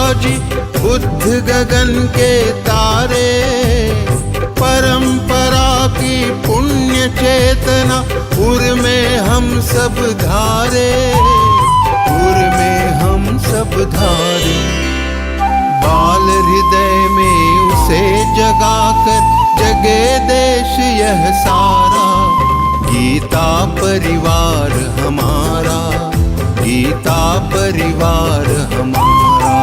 बाजी बुद्ध गगन के तारे, परंपरा की पुण्य चेतना उर में हम सब धारे, उर में हम सब धारे। बाल हृदय में उसे जगाकर जगे देश यह सारा, गीता परिवार हमारा, गीता परिवार हमारा।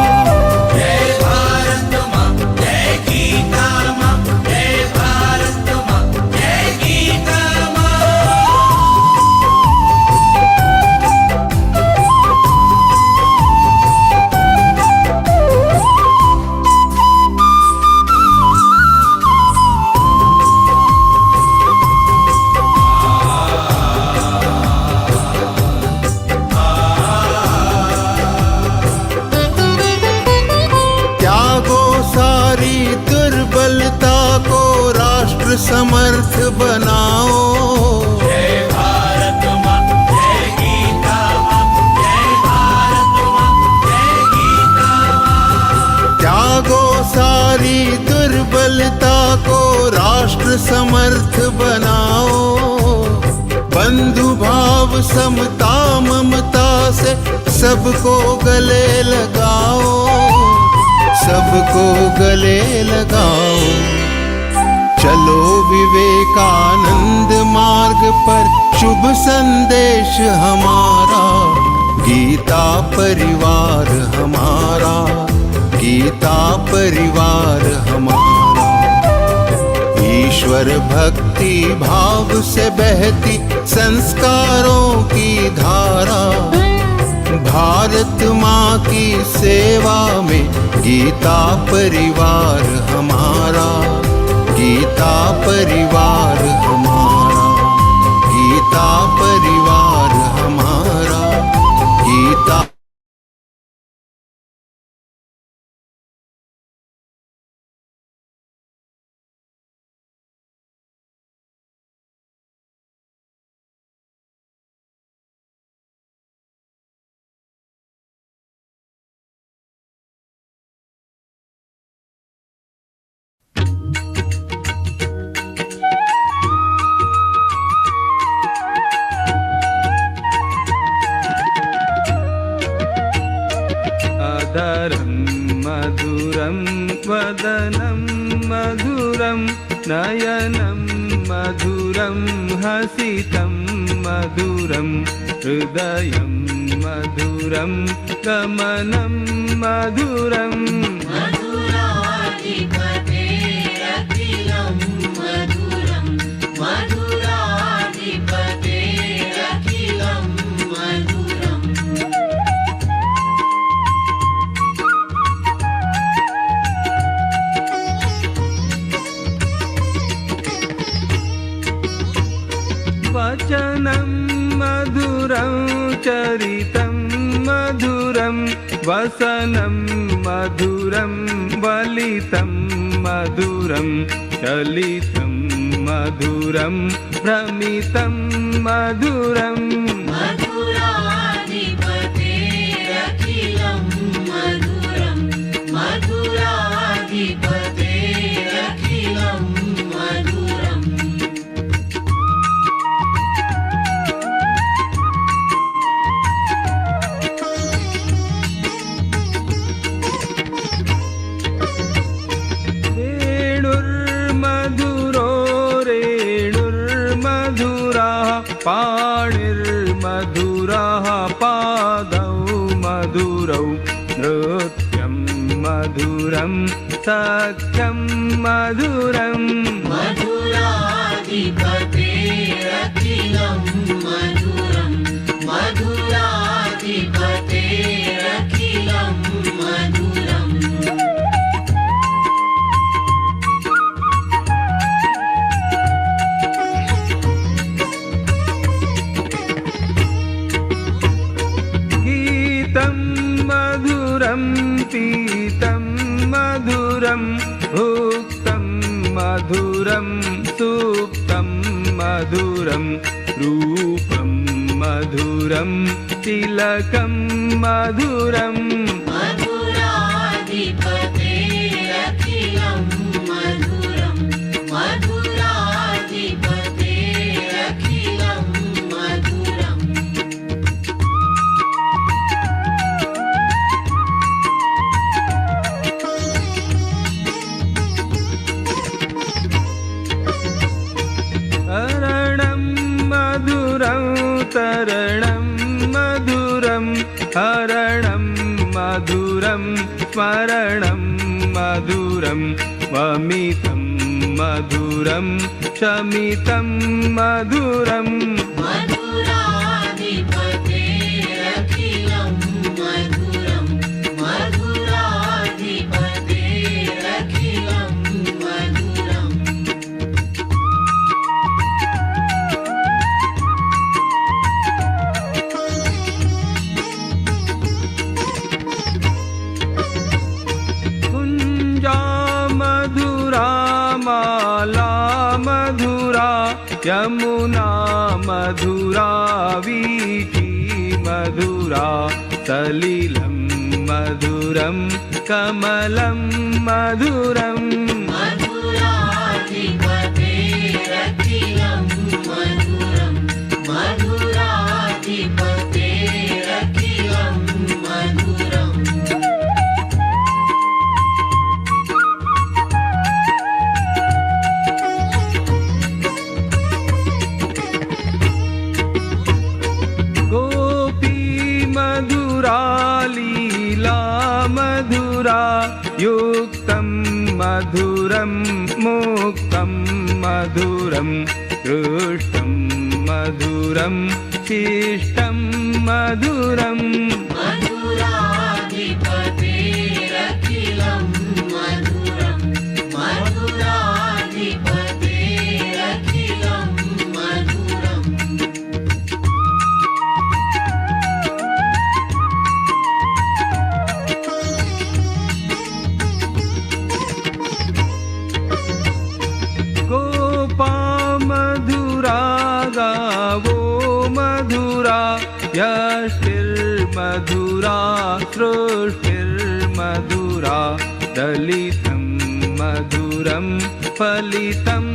जय भारत माँ, जय गीता माँ, जय भारत माँ, जय गीता माँ। दुर्बलता को राष्ट्र समर्थ बनाओ, जय भारत माँ, जय गीता माँ, जय भारत माँ, जय गीता माँ। त्यागो सारी दुर्बलता को राष्ट्र समर्थ बनाओ, बंधु भाव समता ममता से सबको गले लगाओ, सबको गले लगाओ। चलो विवेकानंद मार्ग पर शुभ संदेश हमारा, गीता परिवार हमारा, गीता परिवार हमारा। ईश्वर भक्ति भाव से बहती संस्कारों की धारा, भारत माँ की सेवा में गीता परिवार हमारा, गीता परिवार हमारा, गीता परिवार हमारा, गीता। मधुरं वदनं मधुरं नयनं मधुरं हसितं मधुरं हृदयं मधुरं गमनं मधुरं। मधुराधिपतेरखिलं मधुरं, मधुराधिपतेरखिलं मधुरम्। वचनं मधुरं चरितं मधुरं वसनं मधुरं वलितं मधुरं चलितं मधुरं भ्रमितं मधुरम्। मधुराधिपतेरखिलं मधुरं, मधुराधिपतेरखिलं मधुरम्। पाणिर्मधुरः पादौ मधुरौ नृत्यं मधुरं सख्यं मधुरम्। मधुराधिपतेरखिलं मधुरं, मधुराधिपतेरखिलं मधुरम्। मधुरं पीतं मधुरं भुक्तं मधुरं सुप्तं मधुरं रूपं मधुरं तिलकं मधुरम्। मधुराधिपतेरखिलं मधुरं स्मरणं मधुरं वमितं मधुरं शमितं मधुरं मधुराधिपतेरखिलं मधुरं मधुराधिपतेरखिलं मधुरम् कुञ्जा मधुरा माला मधुरा यमुना मधुरा वीची मधुरा सलिलं मधुरं कमलं मधुरम् मधुराधिपतेरखिलं मधुरं मधुराधिपतेरखिलं मधुरम् गोपी मधुरा लीला मधुरा युक्तं मधुरं मुक्तं मधुरं दृष्टं मधुरं शिष्टं मधुरम् मधुराधिपतेरखिलं मधुरं मधुराधिपतेरखिलं मधुरम् गोपा मधुरा गावो मधुरा यष्टिर्मधुरा सृष्टिर्मधुरा दलितं मधुरं फलितं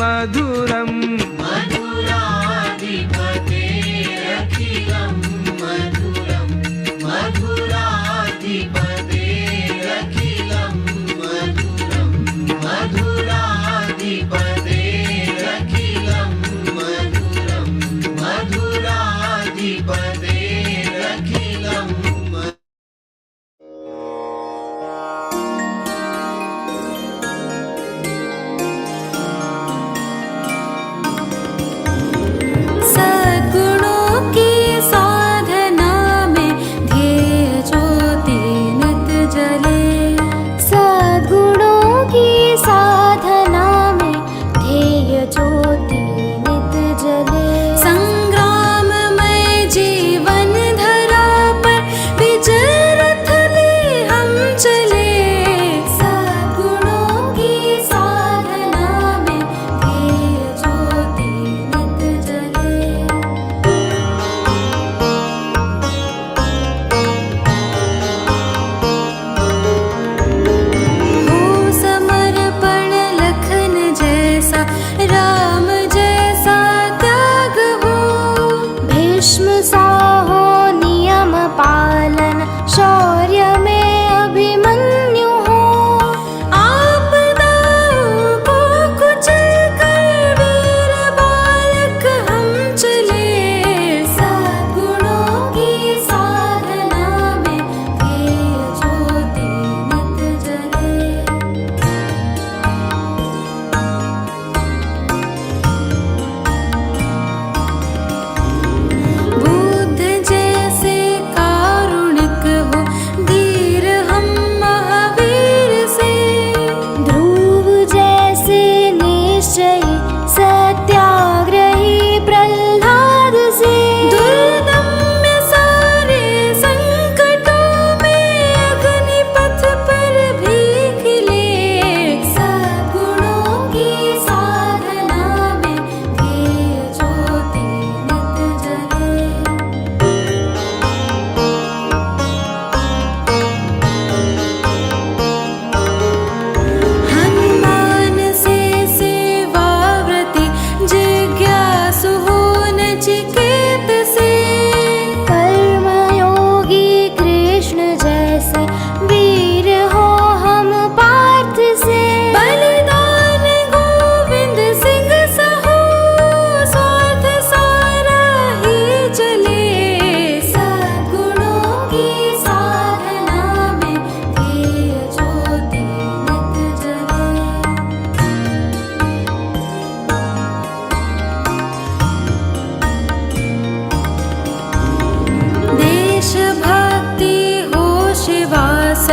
मधुरम् मधुराधिपतेरखिलं मधुरं मधुराधिपतेरखिलं मधुरं मधुराधिपतेरखिलं मधुरं मधुराधिपतेरखिलं मधुरम् सा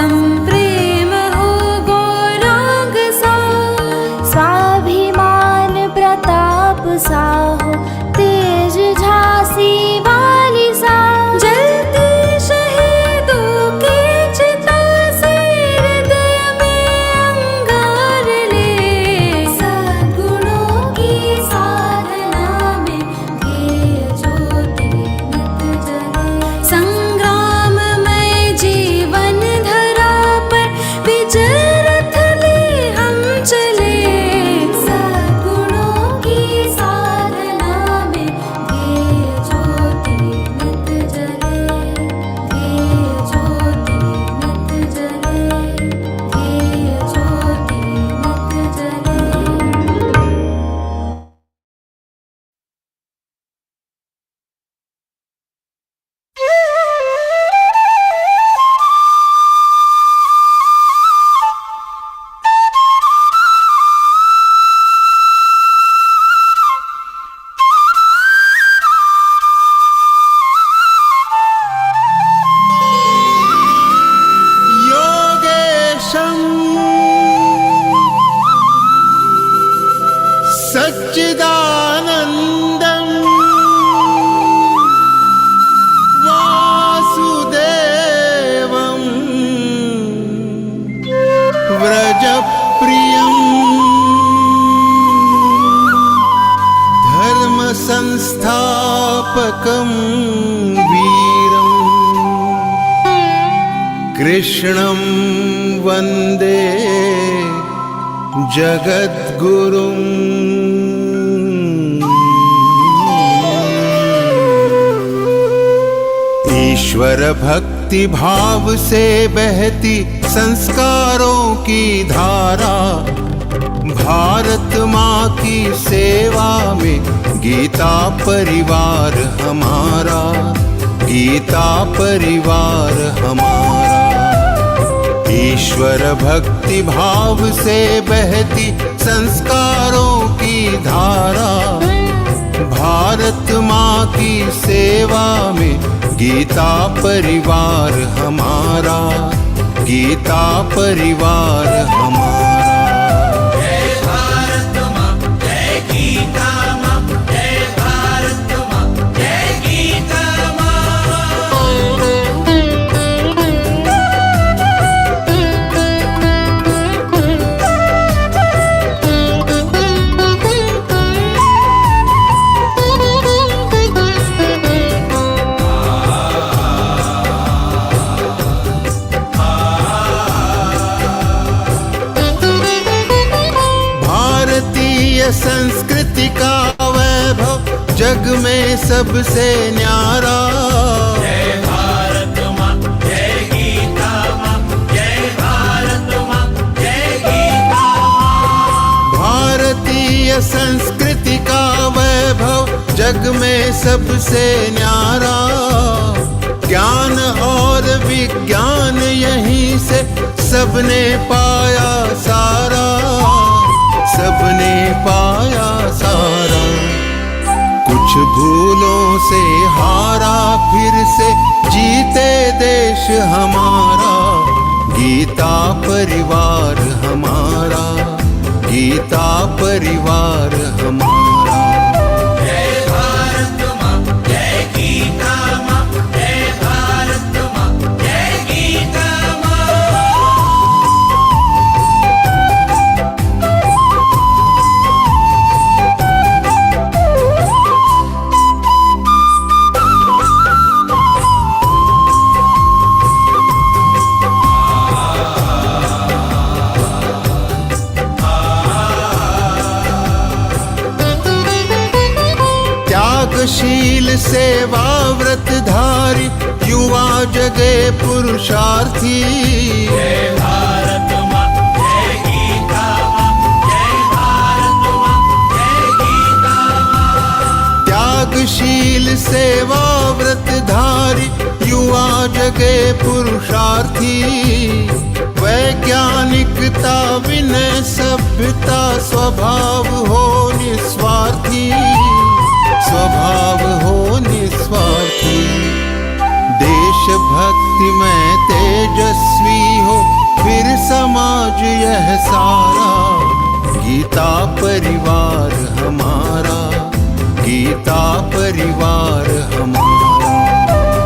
सम प्रेम हो गौरांग सा, स्वाभिमान प्रताप सा हो, तेज झांसी वाली सा, जलती शहीदों की चिता से हृदय में अंगार ले, सद्गुणों की साधना में ध्येय ज्योति नित जले, संग्राम में जीवन धरा पर विजय रथ ले हम चले, सद्गुणों की साधना में ध्येय ज्योति नित जले, ध्येय ज्योति नित जले, ध्येय ज्योति नित जले। योगेशं सच्चिदानन्दं वासुदेवं व्रजप्रियं धर्मसंस्थापकं वीरम् कृष्णं वन्दे जगद्गुरुम्। ईश्वर भक्ति भाव से बहती संस्कारों की धारा, भारत माँ की सेवा में गीता परिवार हमारा, गीता परिवार हमारा। ईश्वर भक्ति भाव से बहती संस्कारों की धारा, भारत माँ की सेवा में गीता परिवार हमारा, गीता परिवार हमारा। जय भारत माँ, जय गीता माँ, जय भारत माँ, जय गीता भारतीय संस्कृति का वैभव जग में सबसे न्यारा। जय भारत माँ, जय गीता माँ, जय भारत माँ, जय गीता भारतीय संस्कृति का वैभव जग में सबसे न्यारा। ज्ञान और विज्ञान यहीं से सबने पाया सारा, सबने पाया सारा। कुछ भूलों से हारा फिर से जीते देश हमारा, गीता परिवार हमारा, गीता परिवार हमारा। जय भारत माँ, जय गीता माँ, जय भारत माँ, जय गीता त्यागशील सेवा व्रतधारी युवा जगे पुरुषार्थी। जय भारत माँ, जय गीता माँ, जय भारत माँ, जय गीता त्यागशील सेवा व्रतधारी युवा जगे पुरुषार्थी। वैज्ञानिकता विनय सभ्यता स्वभाव हो निस्वार्थी, स्वभाव हो निस्वार्थी। देशभक्ति में तेजस्वी हो फिर समाज यह सारा, गीता परिवार हमारा, गीता परिवार हमारा।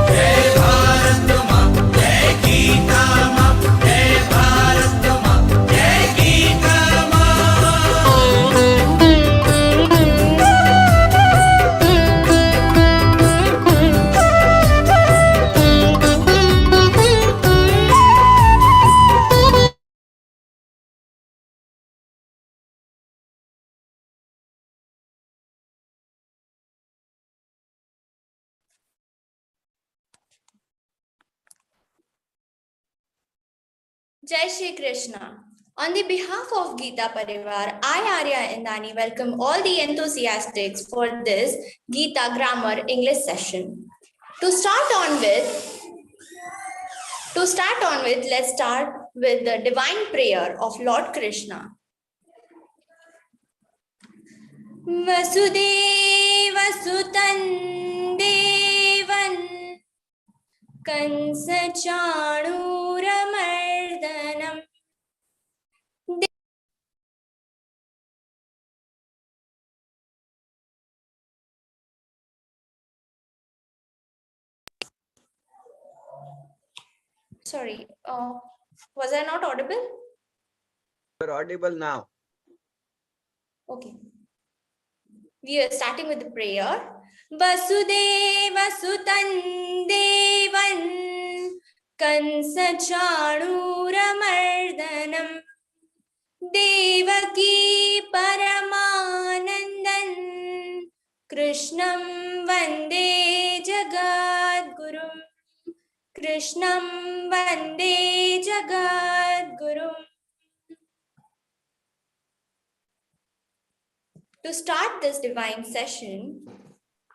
जय भारत माँ, जय गीता माँ, जय भारत माँ, जय गीता माँ। Jai Shri Krishna. On the behalf of Gītā Parivar, I, Arya Indani, welcome all the enthusiasts for this Gītā Grammar English session. To start on with, let's start with the divine prayer of Lord Krishna. Vasudeva Sutan Devan Kansa Chanura Mardanam. Sorry, was I not audible? You're audible now. Okay. We are starting with the prayer. Vasudeva Sutan Devan Kansa Chanura Mardanam Devaki Paramanandan Krishnam Vande Jagadgurum Krishnam Vande Jagadgurum. To start this divine session,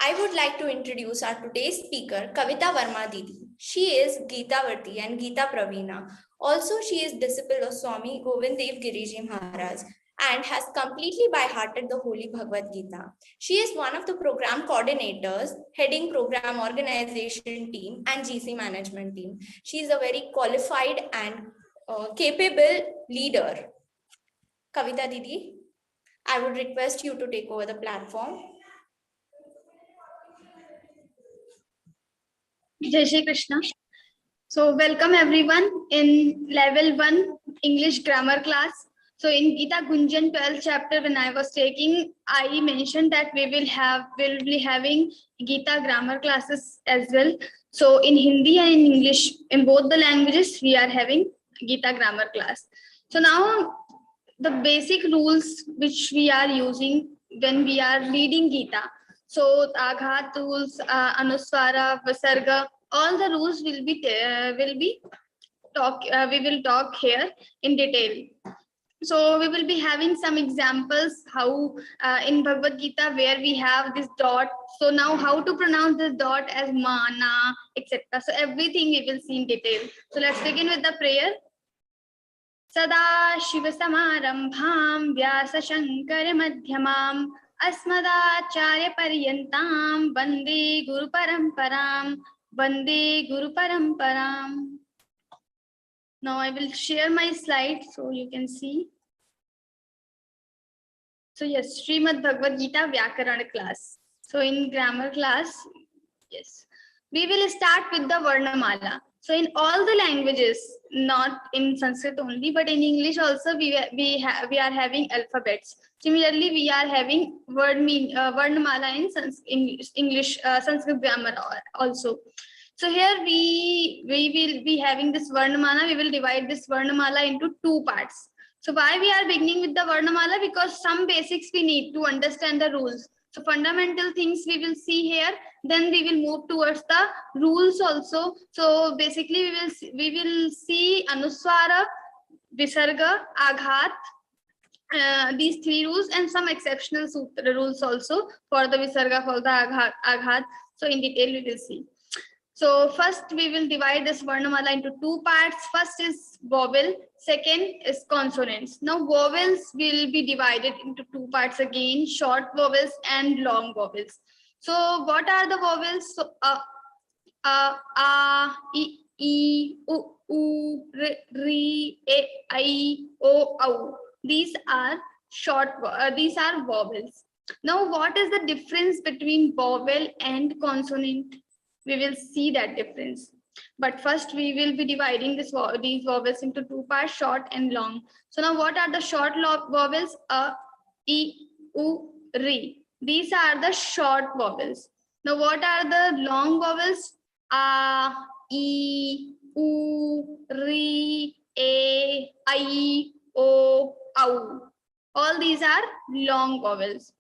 I would like to introduce our today's speaker, Kavita Verma Didi. She is Geetavarti and Gītā Pravīṇa. Also, she is disciple of Swami Govind Dev Giriji Maharaj and has completely by-hearted the Holy Bhagavad Gītā. She is one of the program coordinators, heading program organization team and GC management team. She is a very qualified and capable leader. Kavita Didi, I would request you to take over the platform. Jai Shri Krishna. So welcome everyone in level 1 English grammar class. So in Gita Gunjan 12th chapter, when I was taking, I mentioned that we'll be having Gita grammar classes as well. So in Hindi and in English, in both the languages, we are having Gita grammar class. So now the basic rules which we are using when we are reading Gita. So Aghat rules, Anusara, Visarga, all the rules we will talk here in detail. So we will be having some examples how in Bhagavad Gita where we have this dot. So now how to pronounce this dot as mana, etc. So everything we will see in detail. So let's begin with the prayer. Sada Shiva Samarambham Vyasa Shankara Madhyamam Asmadacharya Paryantam Vande Guru Paramparam Vande Guru Paramparam. Now I will share my slide so you can see. So yes, Srimad Bhagavad Gita Vyakarana class. So in grammar class, yes, we will start with the Varnamala. So in all the languages, not in Sanskrit only, but in English also, we are having alphabets. Similarly, we are having Varnamala in English Sanskrit grammar also. So here we will be having this Varnamala. We will divide this Varnamala into two parts. So why we are beginning with the Varnamala? Because some basics we need to understand the rules. So fundamental things we will see here. Then we will move towards the rules also. So basically we will see Anusara, Visarga, Aghat, these three rules and some exceptional sutra rules also for the Visarga, for the Aghat. So in detail we will see. So first we will divide this Varnamala into two parts. First is vowel, second is consonants. Now vowels will be divided into two parts again, short vowels and long vowels. So what are the vowels? So a, I, u, r, e, I, o. These are these are vowels. Now, what is the difference between vowel and consonant? We will see that difference. But first, we will be dividing these vowels into two parts, short and long. So now, what are the short vowels? A, I, u, ri. These are the short vowels. Now, what are the long vowels? A, I, u, ri, e, I, o, au. All these are long vowels.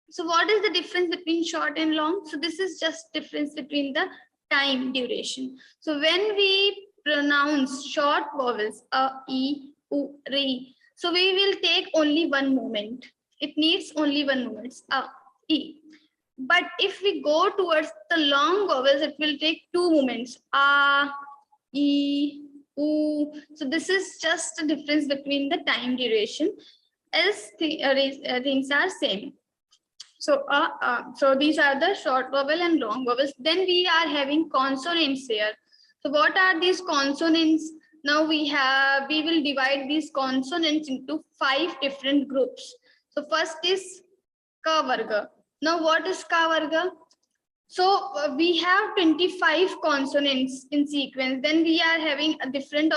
So what is the difference between short and long? So this is just difference between the time duration. So when we pronounce short vowels, a, I, u, ri, so we will take only one moment. It needs only one moment, a, I. But if we go towards the long vowels, it will take two moments, a, I, u. So this is just a difference between the time duration. Else things are same. So so these are the short vowel and long vowels. Then we are having consonants here. So what are these consonants? Now we will divide these consonants into 5 different groups. So first is ka varga. Now what is ka varga? So we have 25 consonants in sequence. Then we are having a different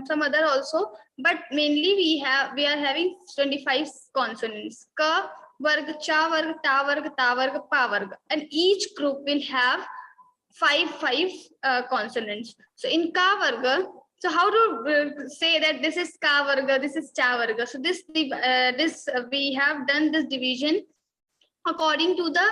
some other also, but mainly we are having 25 consonants. Ka varga, cha varga, ta varga, ta varga, pa varga, and each group will have five consonants. So in ka varga, so how to say that this is ka varga, this is cha varga? So we have done this division according to the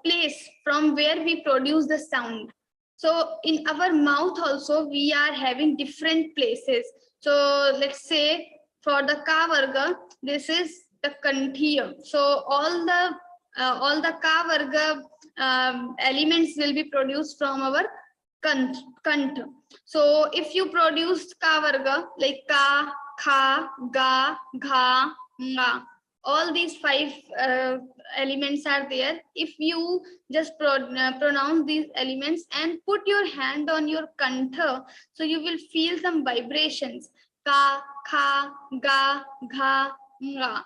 place from where we produce the sound. So in our mouth also we are having different places. So let's say for the ka varga, this is the kanthia. So all the ka varga elements will be produced from our kant. So if you produce ka varga like ka, kha, ga, gha, nga, all these 5 elements are there. If you just pronounce these elements and put your hand on your kantha, so you will feel some vibrations. Ka, kha, ga, gha, nga.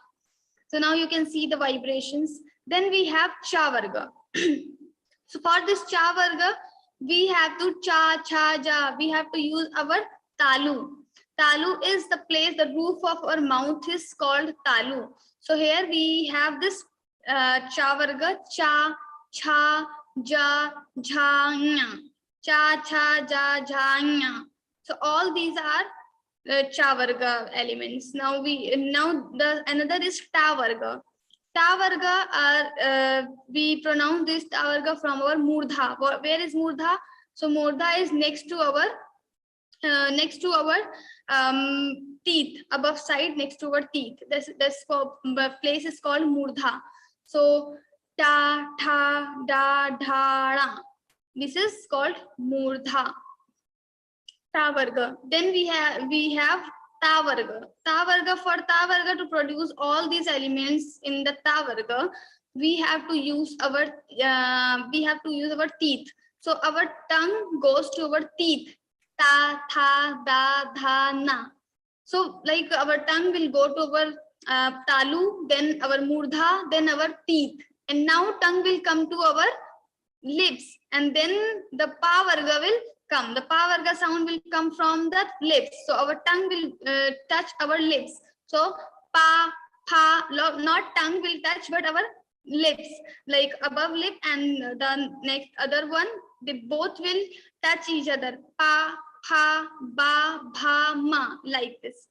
So now you can see the vibrations. Then we have cha varga. So for this cha varga, we have to cha, cha, ja. We have to use our talu. Talu is the place, the roof of our mouth is called talu. So here we have this cha varga, cha, cha, ja, jha, nya. Cha, cha, ja, jha, nya. So all these are cha varga elements. Now another is ta varga. Ta varga we pronounce this ta varga from our murdha. Where is murdha? So murdha is next to our teeth, above side, next to our teeth. This place is called murdha. So ta, tha, da, dha, ra. This is called murdha. Ta varga. Then we have ta varga. Ta varga, for ta varga to produce all these elements in the ta varga, we have to use our teeth. So our tongue goes to our teeth. Ta, tha, da, dha, na. So like our tongue will go to our talu, then our murdha, then our teeth. And now tongue will come to our lips, and then the pa varga will come. The pa varga sound will come from the lips. So our tongue will touch our lips. So pa, pa, not tongue will touch, but our lips, like above lip and the next other one, they both will touch each other. Pa, pa, ba, bha, ma, like this.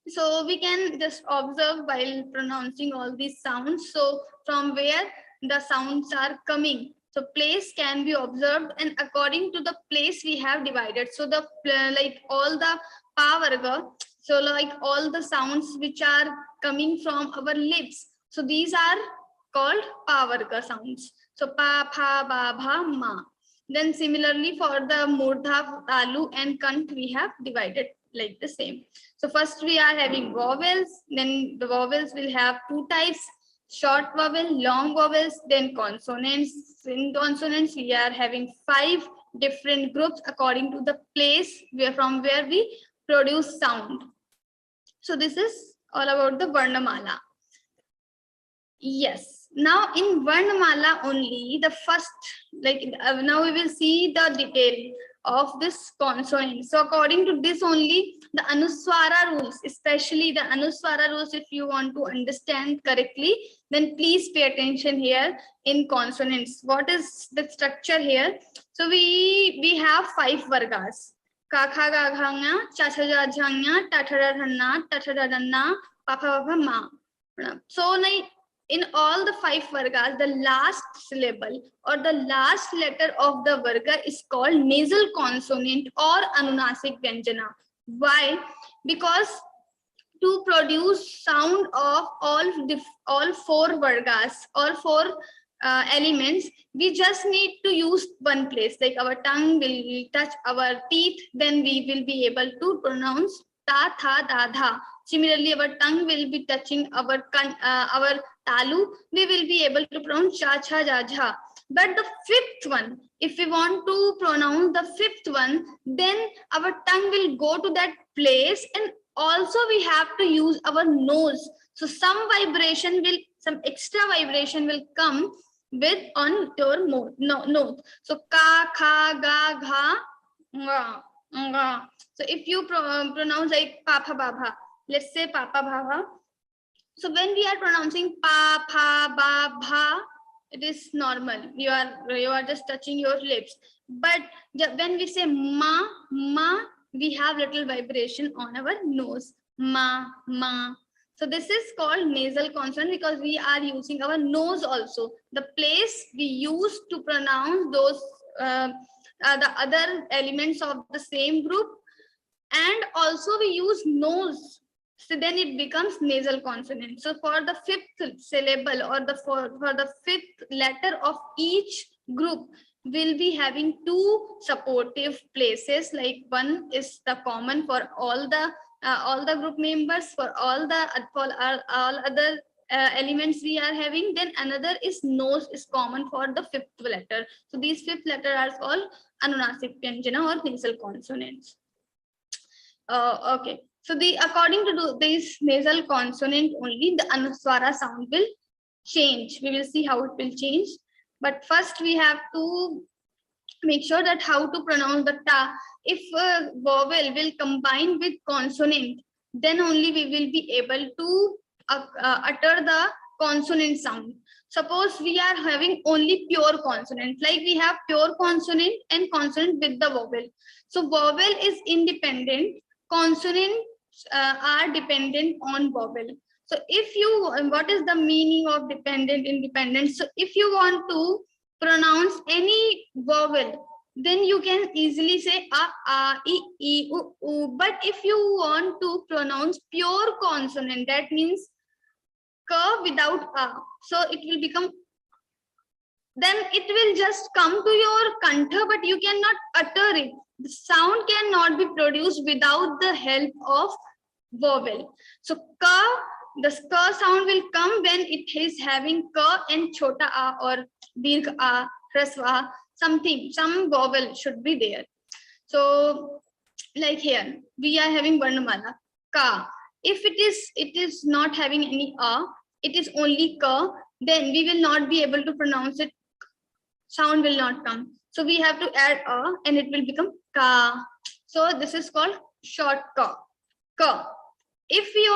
So we can just observe while pronouncing all these sounds. So from where the sounds are coming. So place can be observed, and according to the place we have divided. So the like all the pa varga, so like all the sounds which are coming from our lips. So these are called pa varga sounds. So pa, pha, ba, bha, ma. Then similarly for the murdha, talu and kant, we have divided like the same. So first we are having vowels. Then the vowels will have 2 types, short vowel, long vowels, then consonants. In consonants, we are having 5 different groups according to the place from where we produce sound. So this is all about the Varnamala. Yes. Now in Varnamala only, the first, now we will see the detail of this consonant. So according to this only, the Anusara rules, especially the Anusara rules, if you want to understand correctly, then please pay attention here in consonants. What is the structure here? So we have 5 vargas. Kakha gaghanga, chachaja jhanga, tathara dhanna, tathara dhanna, papa papa ma. So in all the 5 vargas, the last syllable or the last letter of the varga is called nasal consonant or anunasik vyanjana. Why? Because to produce sound of all 4 vargas, all 4 elements, we just need to use one place. Like our tongue will touch our teeth, then we will be able to pronounce ta, tha, da, dha. Similarly, our tongue will be touching our talu, we will be able to pronounce cha, cha, ja, jha. But the 5th one, if we want to pronounce the 5th one, then our tongue will go to that place, and also we have to use our nose. So some extra vibration will come with on your nose. So ka, kha, ga, gha, nga, nga. So if you pronounce like papa baba, let's say papa baba. So when we are pronouncing pa, pa, ba, bha, it is normal. You are just touching your lips. But when we say ma, ma, we have little vibration on our nose. Ma, ma. So this is called nasal consonant because we are using our nose also. The place we use to pronounce those the other elements of the same group, and also we use nose. So then it becomes nasal consonant. So for the 5th syllable or for the 5th letter of each group, we'll be having 2 supportive places. Like one is the common for all the group members, for all other elements we are having. Then another is nose is common for the 5th letter. So these 5th letter are called anunasik vyanjana or nasal consonants. Okay. So according to this nasal consonant only, the anuswara sound will change. We will see how it will change. But first we have to make sure that how to pronounce the ta. If a vowel will combine with consonant, then only we will be able to utter the consonant sound. Suppose we are having only pure consonant, like we have pure consonant and consonant with the vowel. So vowel is independent, consonants are dependent on vowel. So if you, what is the meaning of dependent, independent? So if you want to pronounce any vowel, then you can easily say a, I, u. But if you want to pronounce pure consonant, that means ka without a, so it will become, then it will just come to your kantha, but you cannot utter it. The sound cannot be produced without the help of vowel. So ka, the ka sound will come when it is having ka and chota a or dirgh a, rasva, something, some vowel should be there. So like here we are having Varnamala ka. If it is not having any a, it is only ka, then we will not be able to pronounce it. Sound will not come. So we have to add a and it will become ka. So this is called short ka. Ka. If we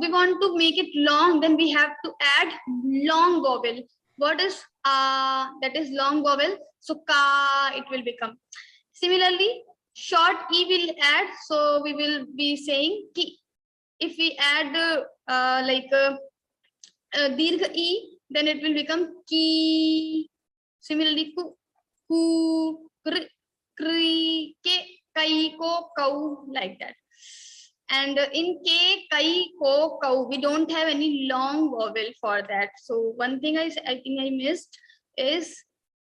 want to make it long, then we have to add long vowel. What is that is long vowel. So ka it will become. Similarly, short e will add. So we will be saying ki. If we add dirgh e, then it will become ki. Similarly, ku, kri, ke, kai, ko, kau, like that. And in ke, kai, ko, kau, we don't have any long vowel for that. So one thing I think I missed is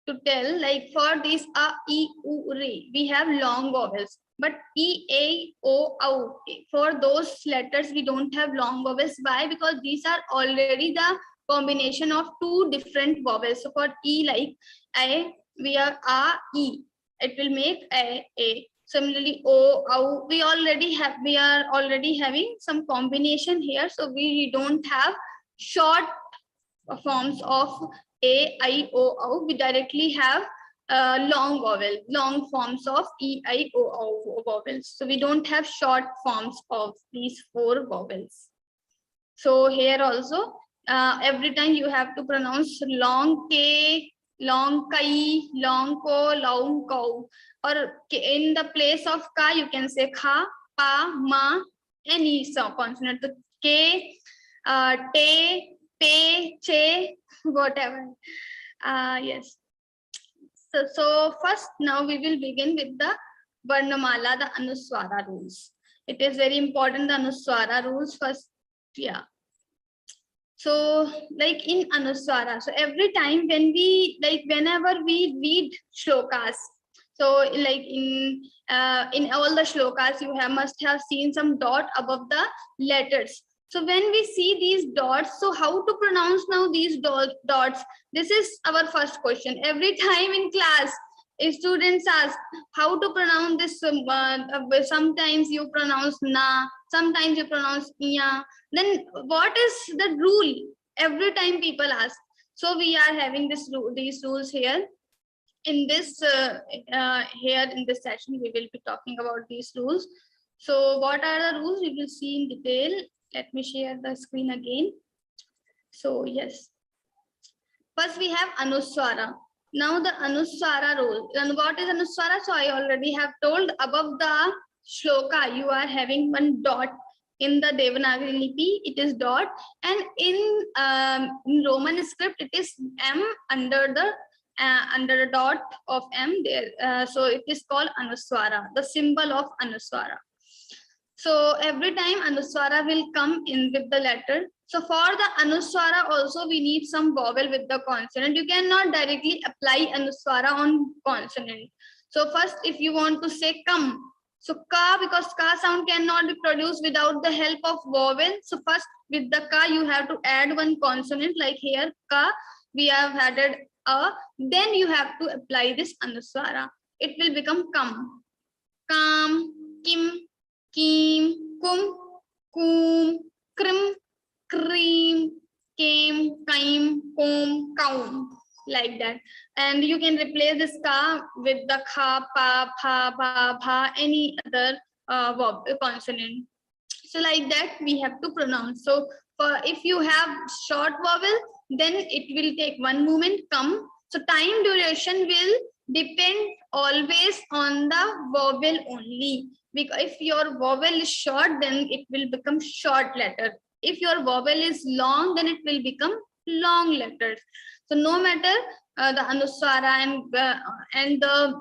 to tell, like for this a, I, u, re, we have long vowels. But e, a, o, au, for those letters we don't have long vowels. Why? Because these are already the combination of two different vowels. So for E, like I, we have A, E. It will make A. Similarly, O, O, we are already having some combination here. So we don't have short forms of A, I, O. We directly have long forms of E, I, O vowels. So we don't have short forms of these 4 vowels. So here also, every time you have to pronounce long K, long Kai, long Ko, long Kau. Or in the place of Ka, you can say Kha, Pa, Ma, any consonant. So K, Te, Pe, Che, whatever. Yes. So first, now we will begin with the Varnamala, the Anuswara rules. It is very important, the Anuswara rules first. Yeah. So like in Anuswara, so every time when whenever we read shlokas, so like in all the shlokas, you must have seen some dot above the letters. So when we see these dots, so how to pronounce now these dots? This is our first question. Every time in class, if students ask how to pronounce this, sometimes you pronounce na, sometimes you pronounce iya. Then what is the rule? Every time people ask. So we are having these rules here. In this here in this session, we will be talking about these rules. So what are the rules? We will see in detail. Let me share the screen again. So yes. First we have Anuswara. Now the Anuswara rule. And what is Anuswara? So I already have told, above the shloka you are having one dot. In the Devanagari Lipi, it is dot, and in Roman script, it is M under the dot of M there. So it is called Anuswara, the symbol of Anuswara. So every time Anuswara will come in with the letter. So for the Anuswara also, we need some vowel with the consonant. You cannot directly apply Anuswara on consonant. So first, if you want to say come, so ka, because ka sound cannot be produced without the help of vowel. So first with the ka, you have to add one consonant, like here ka, we have added a, then you have to apply this Anuswara. It will become kam, kam, kim, kim, kum, kum, krim, cream, came, kaim, kom, kaum, like that. And you can replace this ka with the kha, pa, pha, ba, bha, any other consonant. So like that we have to pronounce. So if you have short vowel, then it will take one movement, come. So time duration will depend always on the vowel only. Because if your vowel is short, then it will become short letter. If your vowel is long, then it will become long letters. So no matter the Anuswara and the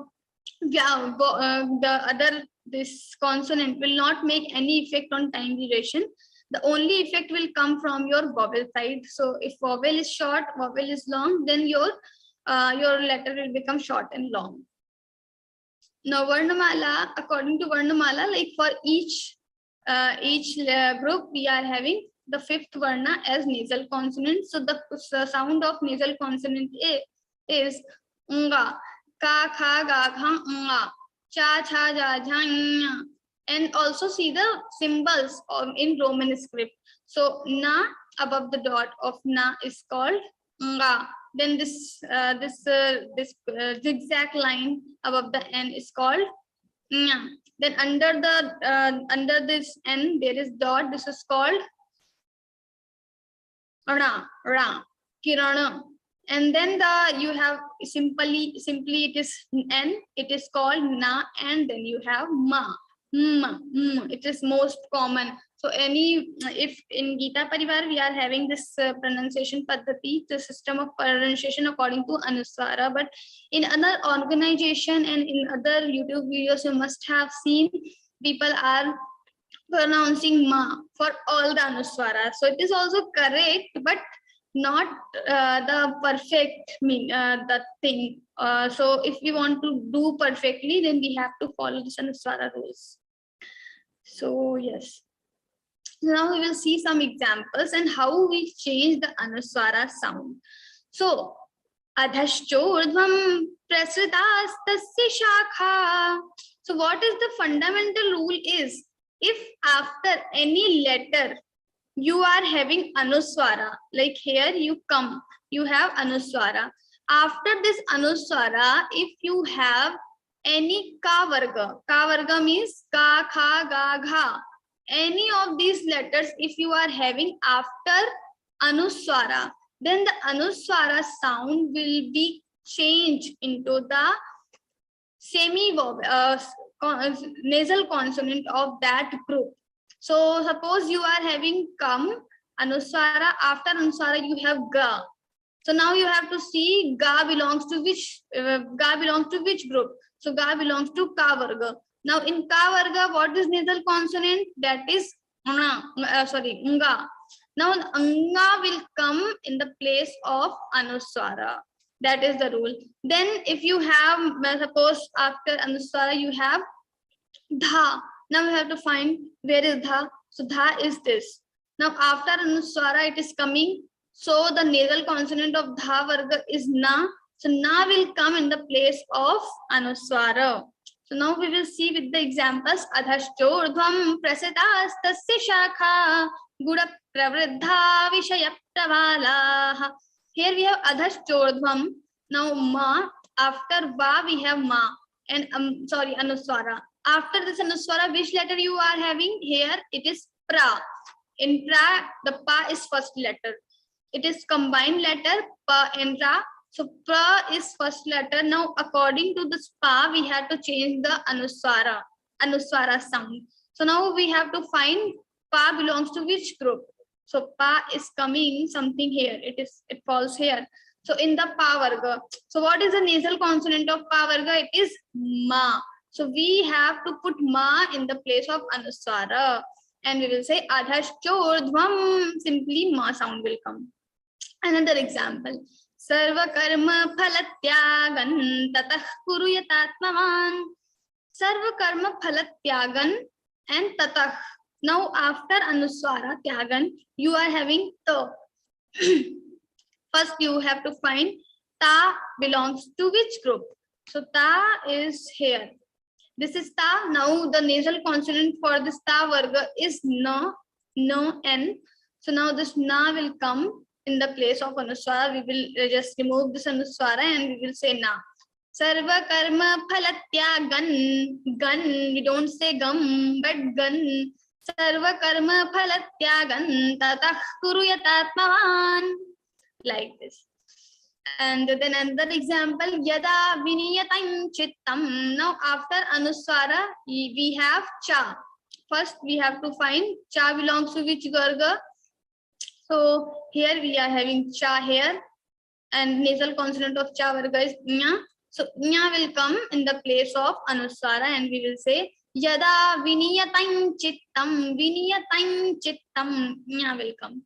other, this consonant will not make any effect on time duration. The only effect will come from your vowel side. So if vowel is short, vowel is long, then your letter will become short and long. Now Varnamala, according to Varnamala, like for each group, we are having the 5th Varna as nasal consonant. So the sound of nasal consonant is nga, ka, kha, ga, kha, nga, cha, cha, ja, jha, nya. And also see the symbols in Roman script. So na, above the dot of na is called nga. Then this zigzag line above the n is called nya. Then under this n there is dot. This is called ra, kirana. And then you have simply it is n, it is called na, and then you have ma. It is most common. So if in Gītā Parivar we are having this pronunciation paddhati, the system of pronunciation according to Anuswara, but in other organization and in other YouTube videos you must have seen people are pronouncing ma for all the Anuswara. So it is also correct, but not the perfect the thing. So if we want to do perfectly, then we have to follow this Anuswara rules. So yes. Now we will see some examples and how we change the Anuswara sound. So, adhashchodhvam prasritastasya shakha. So, what is the fundamental rule is, if after any letter you are having Anuswara, like here you come, you have Anuswara. After this Anuswara, if you have any ka varga means ka, kha, ga, gha, any of these letters, if you are having after Anuswara, then the Anuswara sound will be changed into the nasal consonant of that group. So suppose you are having kam, Anuswara, after Anuswara you have ga. So now you have to see ga belongs to which group. So ga belongs to ka varga. Now in ka varga, what is nasal consonant? That is nga. Now nga will come in the place of Anuswara. That is the rule. Then if you have, suppose after Anuswara you have dha. Now we have to find where is dha. So dha is this. Now after Anuswara it is coming. So the nasal consonant of dha varga is na. So na will come in the place of Anuswara. So now we will see with the examples. Adhashchodhvam prasitastasya shakha guda pravriddha vishaya pravala. Here we have adhashchodhvam. Now ma, after va we have ma and Anuswara. After this Anuswara, which letter you are having? Here it is pra. In pra, the pa is first letter. It is combined letter pa and ra. So pra is first letter. Now according to this pa, we have to change the Anuswara sound. So now we have to find pa belongs to which group. So pa is coming something here. It falls here. So in the pa varga. So what is the nasal consonant of pa varga? It is ma. So we have to put ma in the place of Anuswara. And we will say adhashchodhvam. Simply ma sound will come. Another example. Sarva karma phalatyagan tatah kuruyatatmavan. Sarva karma phalatyagan and tatah. Now after Anuswara tyagan, you are having ta. First you have to find ta belongs to which group. So ta is here. This is ta. Now the nasal consonant for this ta varga is na, no, n. So now this na will come in the place of Anuswara. We will just remove this Anuswara and we will say na. Sarva karma phalatyagan. Gan. We don't say gam, but gan. Sarva karma phalatyagan tatah kuruyatatmavan. Like this. And then another example, yada viniyatam chittam. Now after Anuswara, we have cha. First we have to find cha belongs to which varga. So here we are having cha here, and nasal consonant of cha varga is nya. So nya will come in the place of Anuswara and we will say yada viniyatam chittam. Viniyatam chittam. Nya will come.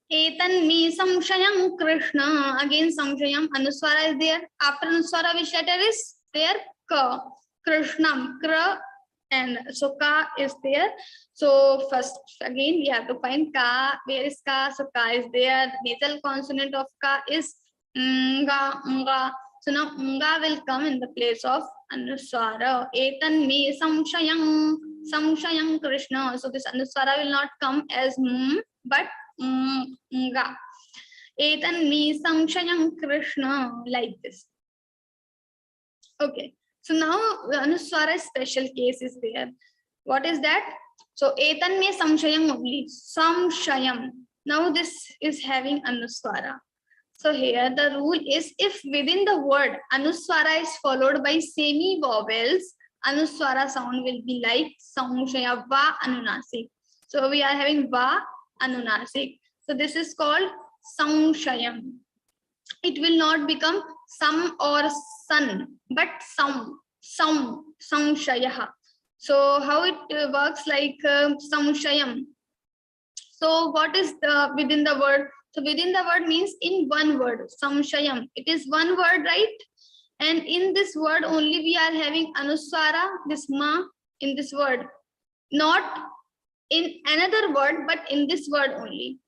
Etan me samshayam Krishna. Again samshayam, Anuswara is there. After Anuswara, which letter is there? Ka. Krishnam, kra, and so ka is there. So first again we have to find ka. Where is ka? So ka is there. Nasal consonant of ka is nga, nga. So now nga will come in the place of Anuswara. Etan me samshayam Krishna. So this Anuswara will not come as but nga. Etan me samshayam Krishna, like this. Okay. So now the Anuswara special case is there. What is that? So etan me samshayam only. Samshayam. Now this is having Anuswara. So here the rule is, if within the word Anuswara is followed by semi vowels, Anuswara sound will be like samshaya va anunasik. So we are having va anunasik. So this is called samshayam. It will not become sam or sun, but samshayah. So how it works like samshayam. So what is the within the word? So within the word means in one word, samshayam. It is one word, right? And in this word only we are having Anuswara, this ma in this word. Not in another word, but in this word only.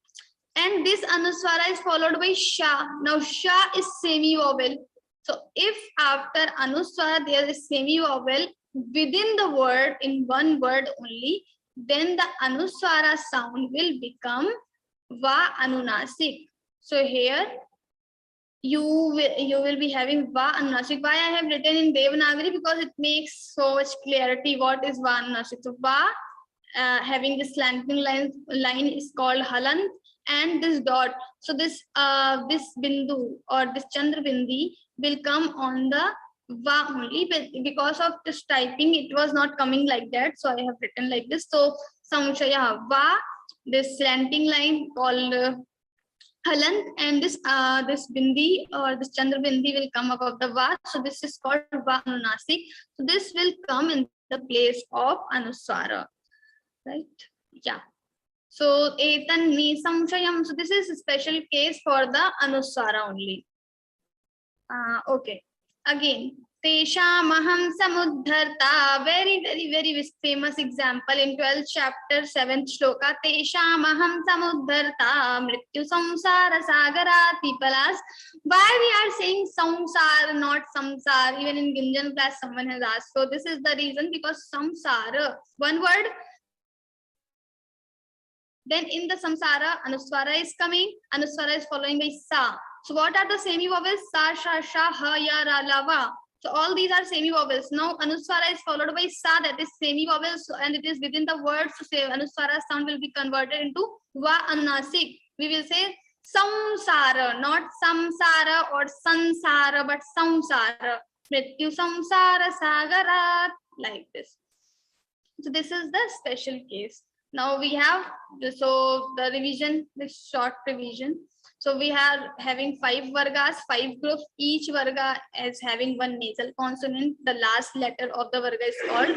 And this Anuswara is followed by Sha. Now Sha is semi-vowel. So if after Anuswara there is semi-vowel within the word, in one word only, then the Anuswara sound will become Va Anunasik. So here you will be having Va Anunasik. Why I have written in Devanagari? Because it makes so much clarity what is Va Anunasik. So Va having this slanting line is called Halant, and this dot. So this bindu or this Chandra Bindi will come on the Va only, but because of this typing it was not coming like that, so I have written like this. So Samshaya Va, this slanting line called Halant, and this Bindi or this Chandra Bindi will come above the Va, so this is called Va Anunasik. So this will come in the place of Anuswara, right? Yeah. So etan ni samshayam. So this is a special case for the Anuswara only. Okay. Again, Teshamaham Samudharta. Very famous example in 12th chapter, 7th shloka. Teshamaham Samudharta Mrityu Samsara Sagarat. People ask why we are saying samsar, not samsar. Even in Gunjan class, someone has asked. So this is the reason, because samsara, one word. Then in the samsara, Anuswara is coming. Anuswara is following by sa. So what are the semi-vowels? Sa, sha, sha, ha, ya, ra, la, va. So all these are semi-vowels. Now Anuswara is followed by sa, that is semi-vowels, and it is within the word. So say Anuswara sound will be converted into Va Anunasik. We will say samsara, not samsara or sansara, but samsara. Mrityu samsara sagarat, like this. So this is the special case. Now we have the revision, this short revision. So we are having 5 vargas, 5 groups. Each varga is having one nasal consonant. The last letter of the varga is called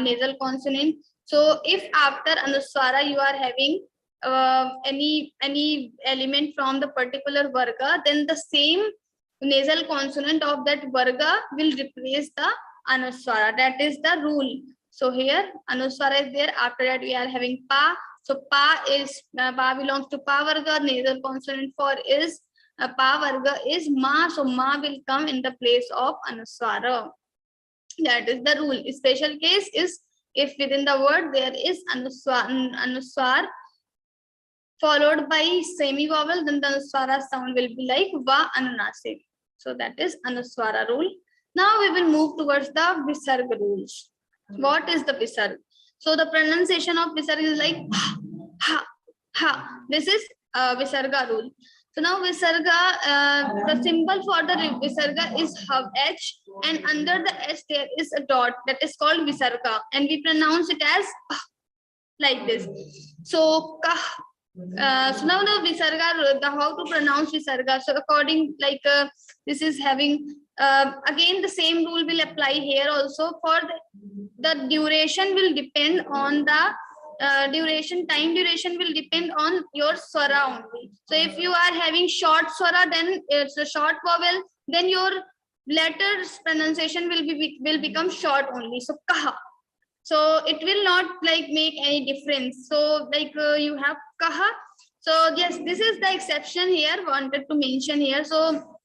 nasal consonant. So if after Anuswara you are having any element from the particular varga, then the same nasal consonant of that varga will replace the Anuswara. That is the rule. So here Anuswara is there. After that we are having Pa. So Pa belongs to Pa varga. Nasal consonant for is Pa varga is Ma. So Ma will come in the place of Anuswara. That is the rule. Special case is if within the word there is Anuswar followed by semi-vowel, then the Anuswara sound will be like Va Anunasik. So that is Anuswara rule. Now we will move towards the Visarga rules. What is the Visarga? So the pronunciation of Visarga is like ha, ha. This is Visarga rule. So now Visarga, the symbol for the Visarga is H, and under the H there is a dot that is called Visarga, and we pronounce it as like this. So kah. So now the Visarga, how to pronounce Visarga. So according this is having again the same rule will apply here also. For the duration will depend on the time duration will depend on your swara only. So if you are having short swara, then it's a short vowel, then your letters pronunciation will become short only. So kaha. So it will not make any difference. So you have kaha. So yes, this is the exception here wanted to mention here. So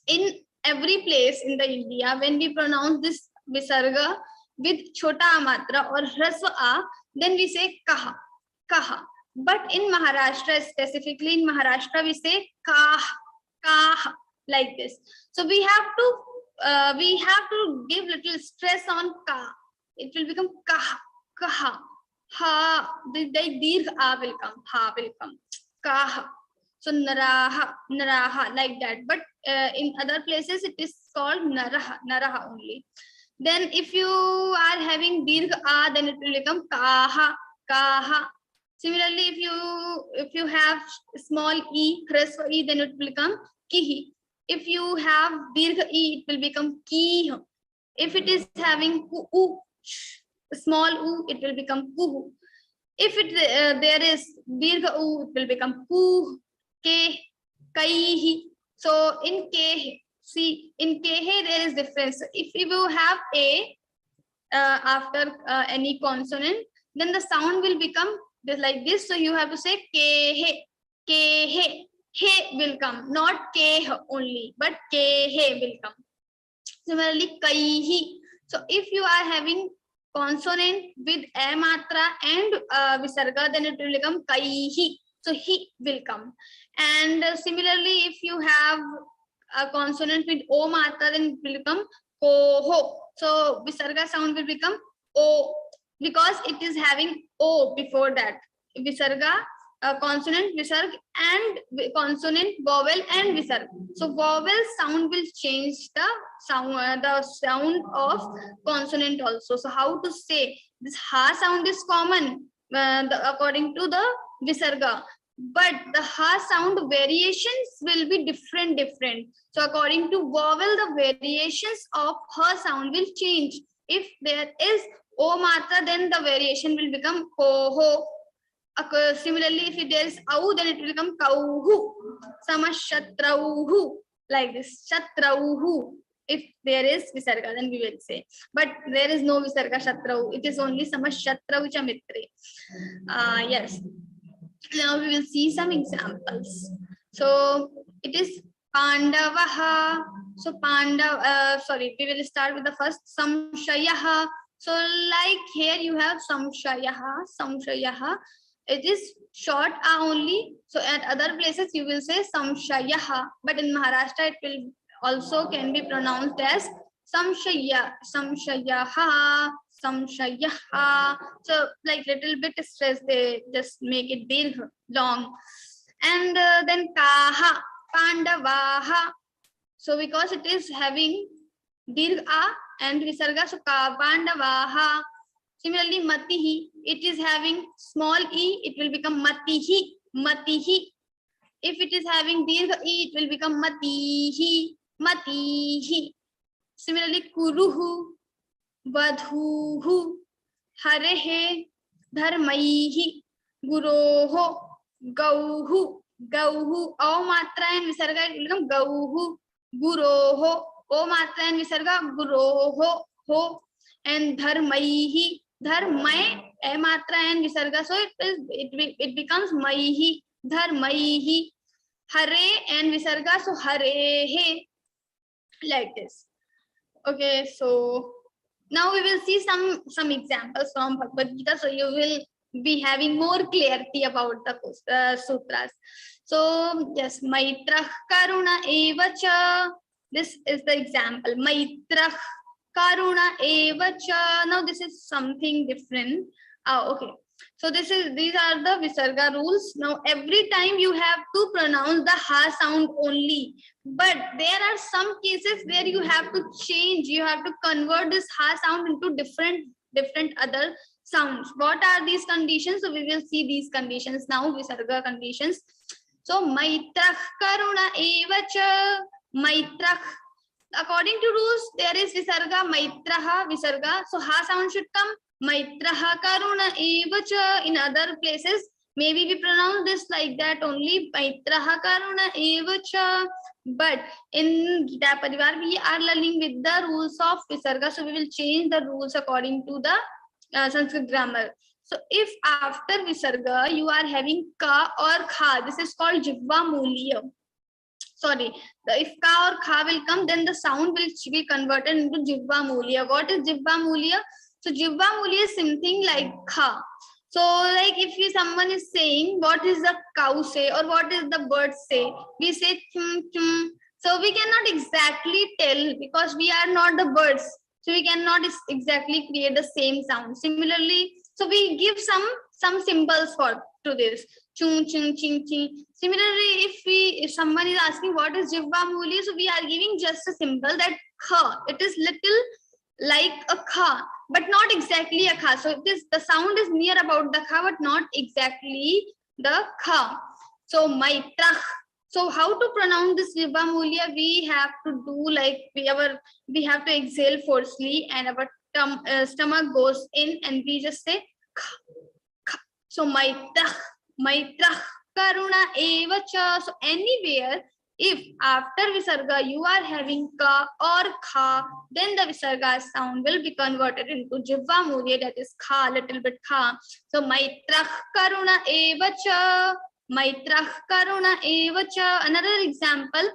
in every place in the India, when we pronounce this Visarga with chota matra or hrasva a, then we say kaha, kaha. But in Maharashtra, specifically in Maharashtra, we say kah, kah, like this. So we have to give little stress on ka. It will become kaha, kaha, ha. The dirgha a will come, ha will come, kaha. So naraha, naraha, like that. But in other places, it is called naraha, naraha only. Then if you are having dirgha a, then it will become kaha, kaha. Similarly, if you have small e, hrasva e, then it will become kihi. If you have dirgha e, it will become ki. If it is having u, small u, it will become kuhu. If there is dirgha u, it will become ku, ke, kaihi. So in ke, see, in kehe there is difference. If you have a after any consonant, then the sound will become like this. So you have to say ke he will come, not ke only, but ke will come. Similarly, kaihi. So if you are having consonant with a matra and visarga, then it will become kaihi. So he will come. And similarly, if you have a consonant with o matra, then it will become koho. So visarga sound will become o, because it is having o before that. Visarga, consonant, visarg, and consonant, vowel, and visarg. So vowel sound will change the sound of consonant also. So how to say this ha sound is common according to the visarga, but the ha sound variations will be different. So according to vowel, the variations of ha sound will change. If there is o matra, then the variation will become koho. Similarly, if there is au, then it will become kauhu, samashatrauhu, like this, shatrauhu. If there is visarga, then we will say, but there is no visarga shatrau, it is only samashatrau cha mitre. Yes, now we will see some examples. So it is pandavaha. So we will start with the first, samshayaha. So like here you have samshayaha. It is short a only. So at other places you will say samshayaha, but in Maharashtra it will also can be pronounced as samshayaha. So like little bit stress, they just make it big, long. And then kaha, pandavaha. So because it is having dirgha and visarga, so ka pandavaha. Similarly, matihi, it is having small e, it will become matihi. If it is having dirgha e, it will become matihi. Similarly, kuruhu, vadhuhu, harehe, dharmaihi, guroho, gauhu. O matra and visarga, it will become gauhu, guroho. O matra and visarga, guroho, ho. And dharmaihi, dharmai, a matra and visarga, so it becomes maihi, dharmaihi. Hare and visarga, so harehe, like this. Okay, so now we will see some examples from Bhagavad Gita, so you will be having more clarity about the sutras. So yes, maitrah karuna evacha. This is the example, maitrah karuna evacha. Now this is something different. Okay, so these are the visarga rules. Now every time you have to pronounce the ha sound only, but there are some cases where you have to change, you have to convert this ha sound into different other sounds. What are these conditions? So we will see these conditions now, visarga conditions. So maitrah karuna evacha, maitrah. According to rules, there is visarga, maitraha, visarga. So ha sound should come. Maitraha karuna evacha. In other places, maybe we pronounce this like that only, maitraha karuna evacha. But in Gita Parivar, we are learning with the rules of visarga. So we will change the rules according to the Sanskrit grammar. So if after visarga you are having ka or kha, this is called jivva mulya. Sorry, if ka or kha will come, then the sound will be converted into jivva mulya. What is jivva mulya? So jivva mulya is something like kha. So like if someone is saying, what is the cow say or what is the bird say? We say chum chum. So we cannot exactly tell because we are not the birds. So we cannot exactly create the same sound. Similarly, so we give some symbols to this. Chung chung ching ching. Similarly, if someone is asking what is jivva mulya, so we are giving just a symbol that kha. It is little like a kha, but not exactly a kha. So the sound is near about the kha, but not exactly the kha. So maitrah. So how to pronounce this jivva mulya? We have to do like we have to exhale forcefully and our stomach goes in and we just say kha, kha. So maitrah karuna evacha. So anywhere If after visarga you are having ka or kha, then the visarga sound will be converted into jivva mulya, that is kha, little bit kha. So maitrah karuna evacha, maitrah karuna evacha. Another example,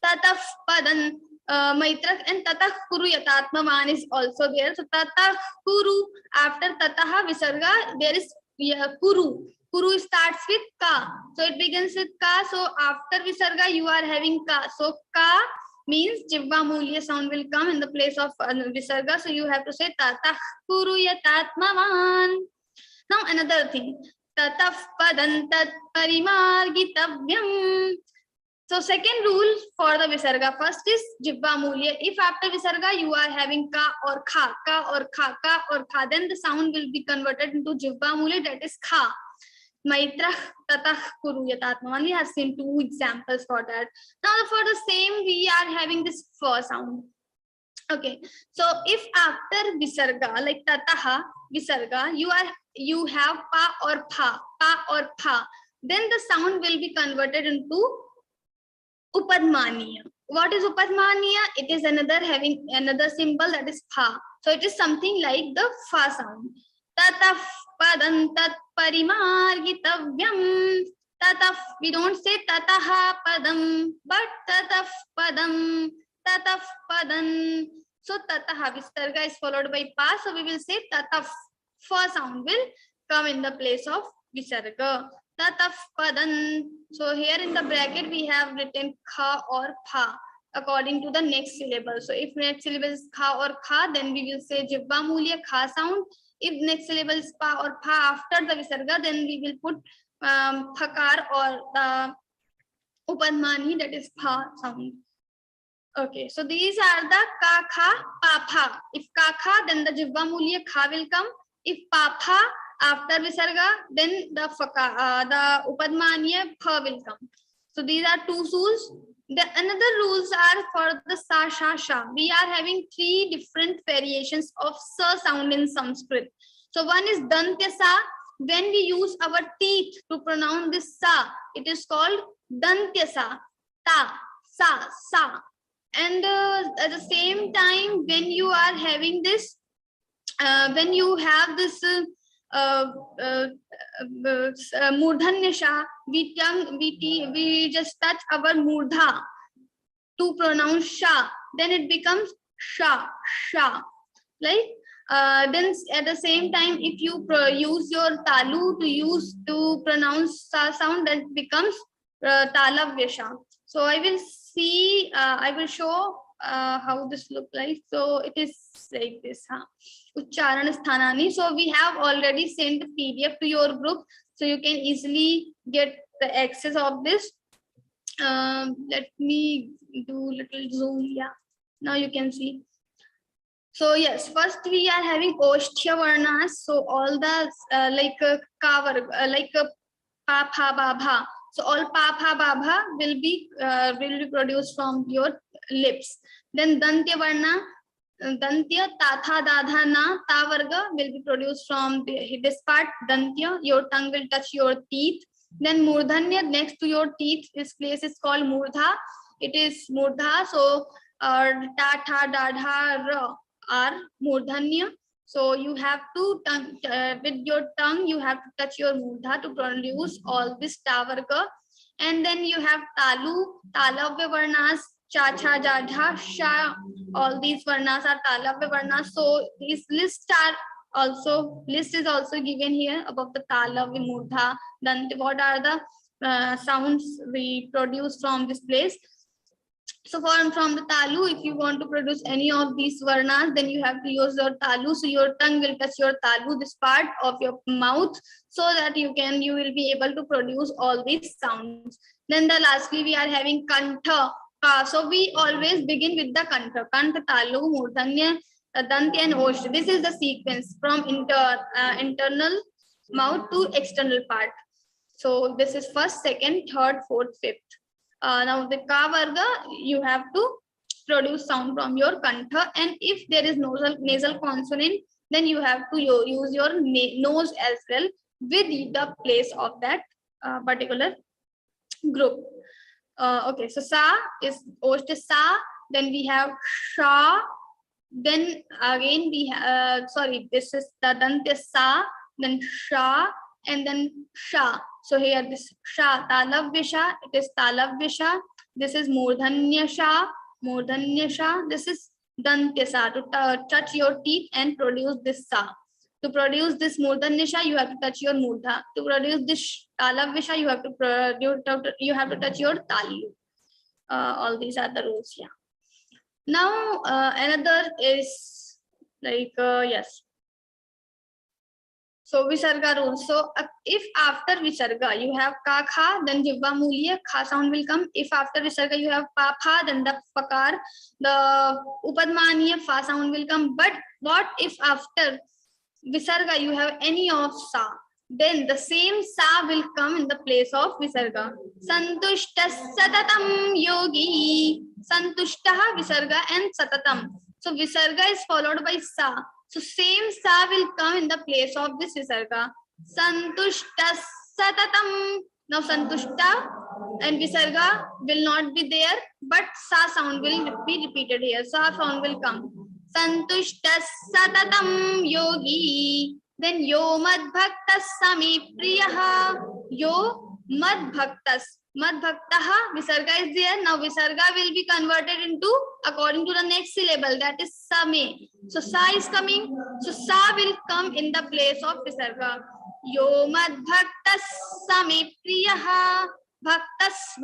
tataf padan, maitrah and tatah kuru yatatmavan is also there. So tatah kuru, after tataha visarga there is kuru. Kuru starts with ka, so it begins with ka. So after visarga you are having ka, so ka means jivva mulya sound will come in the place of visarga, so you have to say tatah kuru yatatmavan. Now another thing, tataf padan tat parimargitavyam. So second rule for the visarga, first is jivva mulya. If after visarga you are having ka or kha, ka or kha, ka or kha, then the sound will be converted into jivva mulya, that is kha. Maitrah tatah kuru yatatmavan. We have seen two examples for that. Now for the same we are having this fa sound. Okay, so if after visarga like tataha visarga you have pa or pha, then the sound will be converted into upadmaniya. What is upadmaniya? It is having another symbol, that is pha. So it is something like the fa sound. Tataf padam tat parimargitavyam. Tataf, we don't say tataha padam, but tataf padam, tataf padam. So tataha visarga is followed by pa, so we will say tataf. Fa sound will come in the place of visarga. Tataf padan. So here in the bracket we have written kha or pha according to the next syllable. So if next syllable is kha or kha, then we will say jivva mulya kha sound. If next syllable is pa or pha after the visarga, then we will put phakar or upadmani, that is pha sound. Okay, so these are the ka kha pa pha. If ka kha, then the jivva mulya kha will come. If pa pha after visarga, then the upadmaniya pha will come. So these are two rules. The another rules are for the sa, sha, sha. We are having three different variations of sa sound in Sanskrit. So one is dantya sa. When we use our teeth to pronounce this sa, it is called dantya sa. Ta, sa, sa. And at the same time, when you are having this, when you have this murdhanya sha, we just touch our murdha to pronounce sha, then it becomes sha, sha. Like then at the same time, if you use your talu to pronounce sa sound, that becomes talavya sha. So I will see, I will show how this look like. So it is like this, Uchcharan sthanani. So we have already sent the PDF to your group, so you can easily get the access of this. Let me do little zoom. Yeah, now you can see. So yes, first we are having Oshtya Varnas. So all the like ka varga, like pa pha ba bha. So all pa pha ba bha will be produced from your lips. Then Dantya Varna, Dantya ta tha da dha na ta varga will be produced from this part. Dantya, your tongue will touch your teeth. Then Murdhanya, next to your teeth, this place is called Murdha. It is Murdha. So ta tha da dha ra are Murdhanya. So you have to with your tongue you have to touch your murdha to produce all this ta varga. And then you have talu, talavya varnas, cha cha ja dha sha. All these varnas are talavya varnas. So these list is also given here above the talavya murdha. Then what are the sounds we produce from this place? So from the talu, if you want to produce any of these varnas, then you have to use your talu. So your tongue will touch your talu, this part of your mouth, so that you will be able to produce all these sounds. Then lastly we are having kantha. So we always begin with the kantha. Kantha, talu, murdhanya, dantya and oshtya. This is the sequence from internal mouth to external part. So this is first, second, third, fourth, fifth. Now the ka varga, you have to produce sound from your kantha, and if there is nasal consonant, then you have to use your nose as well with the place of that particular group. Okay, so sa is ost is sa, then we have sha, then again we have, sorry, this is the dant is sa, then sha, and then sha. So here this sha, talavya, it is talavya. This is murdhanya sha, this is dantya sa, to touch your teeth and produce this sa. To produce this murdhanya, you have to touch your murdha. To produce this talavya, you have to touch your talu. All these are the rules. Yeah. Now another is like yes. So visarga rule. So if after visarga you have ka kha, then jivva mulya kha sound will come. If after visarga you have pa pha, then the pakar, the upadmaniya fa sound will come. But what if after visarga you have any of sa? Then the same sa will come in the place of visarga. Santushta satatam yogi. Santushtaha visarga and satatam. So visarga is followed by sa. So same sa will come in the place of this visarga. Santushta satatam. Now santushta and visarga will not be there, but sa sound will be repeated here. Sa sound will come. Santushta satatam yogi. Then yo madbhaktas sami priyaha. Yo madbhaktas. Madbhaktaha, visarga is there. Now visarga will be converted into according to the next syllable, that is same. So sa is coming. So sa will come in the place of visarga. Yo madbhaktas sami priyaha. Bhaktas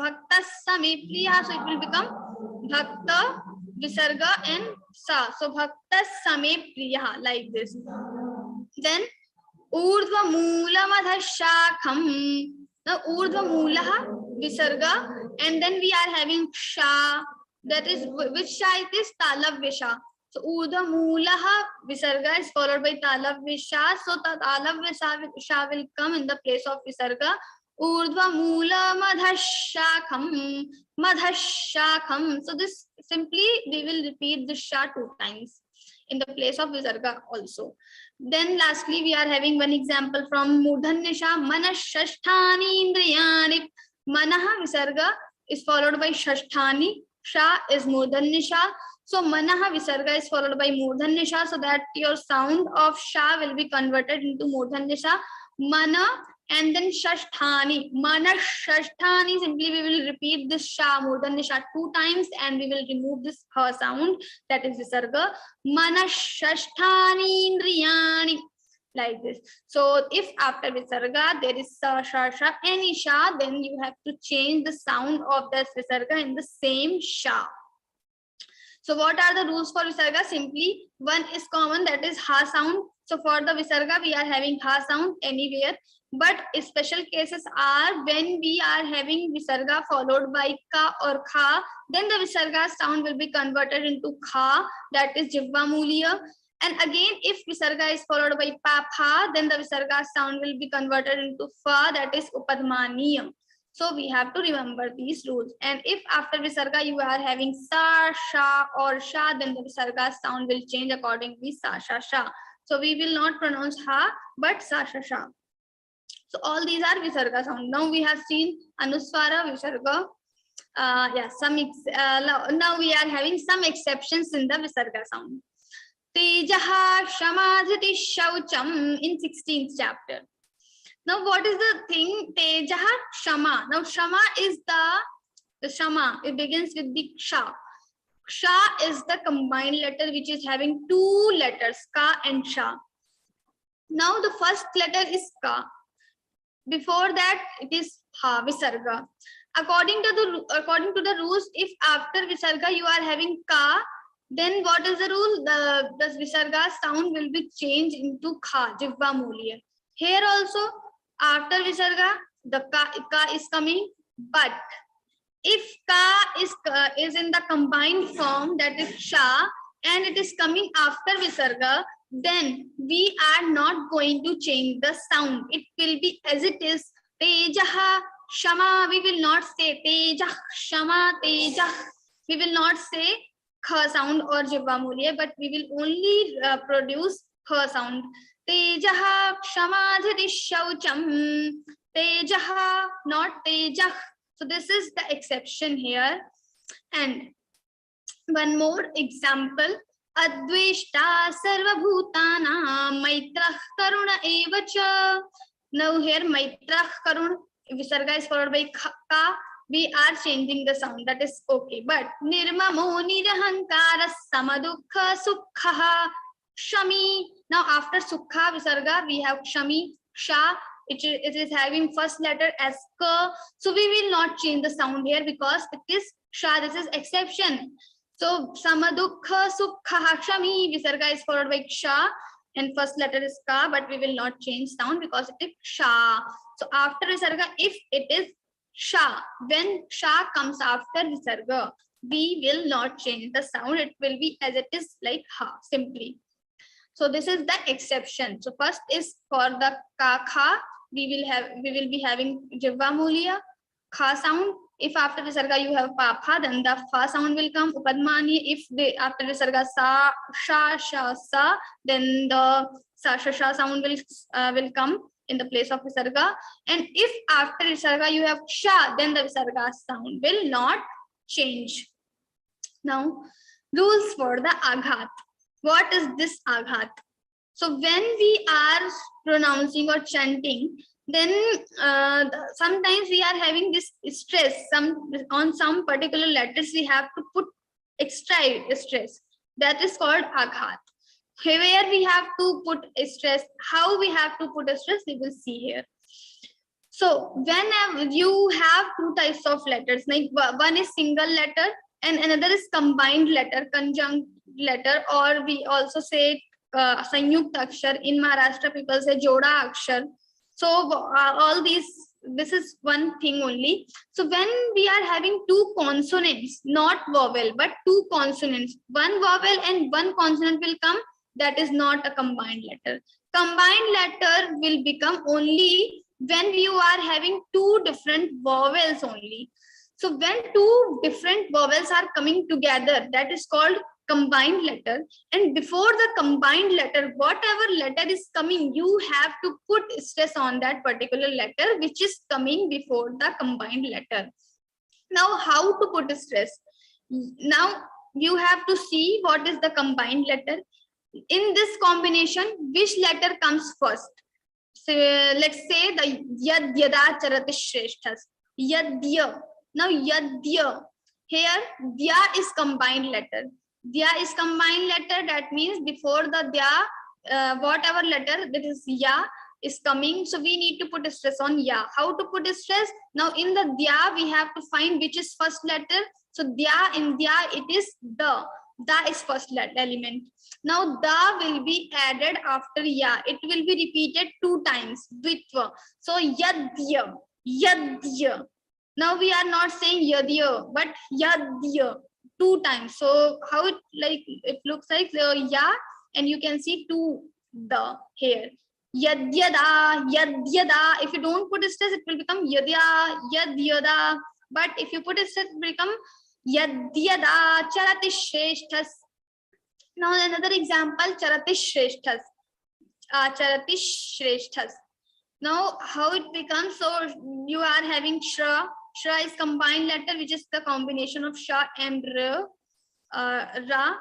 sami priyaha. So it will become bhakta, visarga and sa. So bhaktas sami priyaha, like this. Then urdhva moola madhashakham. Now urdhva moolaha visarga, and then we are having sha, that is which sha it is? Talavya sha. So urdhva moolaha visarga is followed by talavya sha. So talavya sha will come in the place of visarga. Urdhva moola madhashakham. So this simply we will repeat the sha 2 times in the place of visarga also. Then lastly we are having one example from murdhanya sha. Manashashthani indriyani. Manaha visarga is followed by shashthani. Sha is murdhanya sha. So manaha visarga is followed by murdhanya sha, so that your sound of sha will be converted into murdhanya sha. Mana and then shashthani. Manashashthani, simply we will repeat this sha, murdhanya sha 2 times, and we will remove this ha sound, that is visarga. Manashashthani indriyani, like this. So if after visarga there is sa, sha, sha, any sha, then you have to change the sound of this visarga in the same sha. So what are the rules for visarga? Simply one is common, that is ha sound. So for the visarga we are having ha sound anywhere, but special cases are when we are having visarga followed by ka or kha, then the visarga sound will be converted into kha, that is jivva mulya. And again, if visarga is followed by pa pha, then the visarga sound will be converted into fa, that is upadmaniyam. So we have to remember these rules. And if after visarga you are having sa, sha or sha, then the visarga sound will change accordingly, sa, sha, sha. So we will not pronounce ha, but sa, sha, sha. So all these are visarga sound. Now we have seen anuswara, visarga. Now we are having some exceptions in the visarga sound. Tejaha shamadhiti shaucham in 16th chapter. Now what is the thing? Tejaha shama. Now shama is the shama. It begins with the sha. Sha is the combined letter which is having 2 letters, ka and sha. Now the first letter is ka. Before that it is ha, visarga. According to the rules, if after visarga you are having ka, then what is the rule? The visarga sound will be changed into kha, jivva mulya. Here also after visarga the ka is coming, but if ka is in the combined form, that is sha, and it is coming after visarga, then we are not going to change the sound. It will be as it is. Tejaha shama. We will not say tejah shama tejah. We will not say kha sound or jivva mulya, but we will only produce kha sound. Tejaha shamadhiti shaucham. Tejaha, not tejah. So this is the exception here. And one more example. Adveshta sarvabhutana maitrah karuna eva cha. Now here maitrah karuna, visarga is followed by ka. We are changing the sound, that is okay. But nirmamo nirahankara samadukha sukha shami. Now after sukha visarga we have shami, sha. It is having first letter as ka. So we will not change the sound here because it is sha. This is exception. So samadukha sukha shami, visarga is followed by sha and first letter is ka, but we will not change sound because it is sha. So after visarga, if it is sha, when sha comes after visarga, we will not change the sound. It will be as it is, like ha, simply. So this is the exception. So first is for the ka kha, we will be having jivva mulya kha sound. If after visarga you have pa pha, then the fa sound will come. Upadmani, if after visarga sa sha sha sa, then the sa sha sha sound will come in the place of visarga. And if after visarga you have sha, then the visarga sound will not change. Now, rules for the aghat. What is this aghat? So when we are pronouncing or chanting, then sometimes we are having this stress. On some particular letters we have to put extra stress. That is called aghat. Where we have to put a stress, how we have to put a stress, we will see here. So whenever you have two types of letters, like one is single letter and another is combined letter, conjunct letter, or we also say sanyukta akshar. In Maharashtra people say joda akshar. So all these, this is one thing only. So when we are having two consonants, not vowel, but two consonants, one vowel and one consonant will come, that is not a combined letter. Combined letter will become only when you are having two different vowels only. So when two different vowels are coming together, that is called combined letter. And before the combined letter, whatever letter is coming, you have to put stress on that particular letter which is coming before the combined letter. Now how to put stress? Now you have to see what is the combined letter. In this combination, which letter comes first? So let's say the yad yada charati shreshthas. Yadya. Now yadya. Here dya is combined letter. Dya is combined letter. That means before the dya, whatever letter that is ya is coming. So we need to put a stress on ya. How to put a stress? Now in the dya we have to find which is first letter. So dya, in dya it is the. Da is first element. Now da will be added after ya. It will be repeated two times. Dvitva. So yadya, yadya. Now we are not saying yadya, but yadya, two times. So how it looks like the ya, and you can see two the here. Yadyada, yadyada. If you don't put a stress, it will become yadya, yadyada. But if you put a stress, it will become yadyada charati shreshthas. Now another example, charati shreshthas. Charati shreshthas. Now how it becomes? So you are having shra. Shra is combined letter, which is the combination of sha and ra.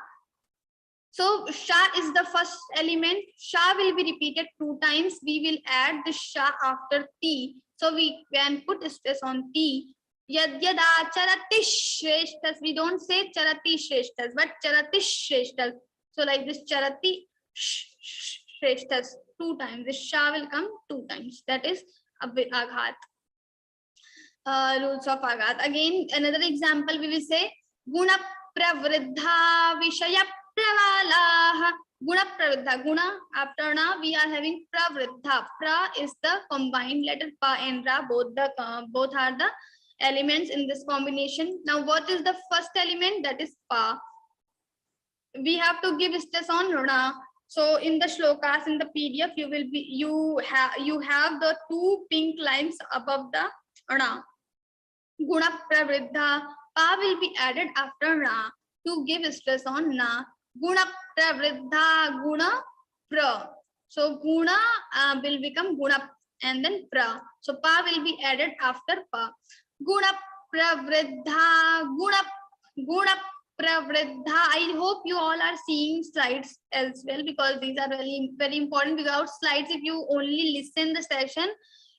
So sha is the first element. Sha will be repeated two times. We will add the sha after ti. So we can put stress on ti. Yadyada charati shreshthas. We don't say charati shreshthas, but charati shreshthas. So like this charati shreshthas two times. This sha will come two times. That is aghat. Rules of aghat. Again, another example we will say guna pravriddha vishaya pravalaha. Guna pravriddha. Guna after na we are having pravriddha. Pra is the combined letter. Pa and ra both are the elements in this combination. Now what is the first element? That is pa. We have to give stress on rana. So in the shlokas in the PDF you have the two pink lines above the rana. Guna pravriddha. Pa will be added after ra to give stress on na. Guna pravriddha, guna pra. So guna will become guna and then pra. So pa will be added after pa. Guna pravriddha, guna pravriddha. I hope you all are seeing slides as well, because these are really very important. Without slides, if you only listen the session,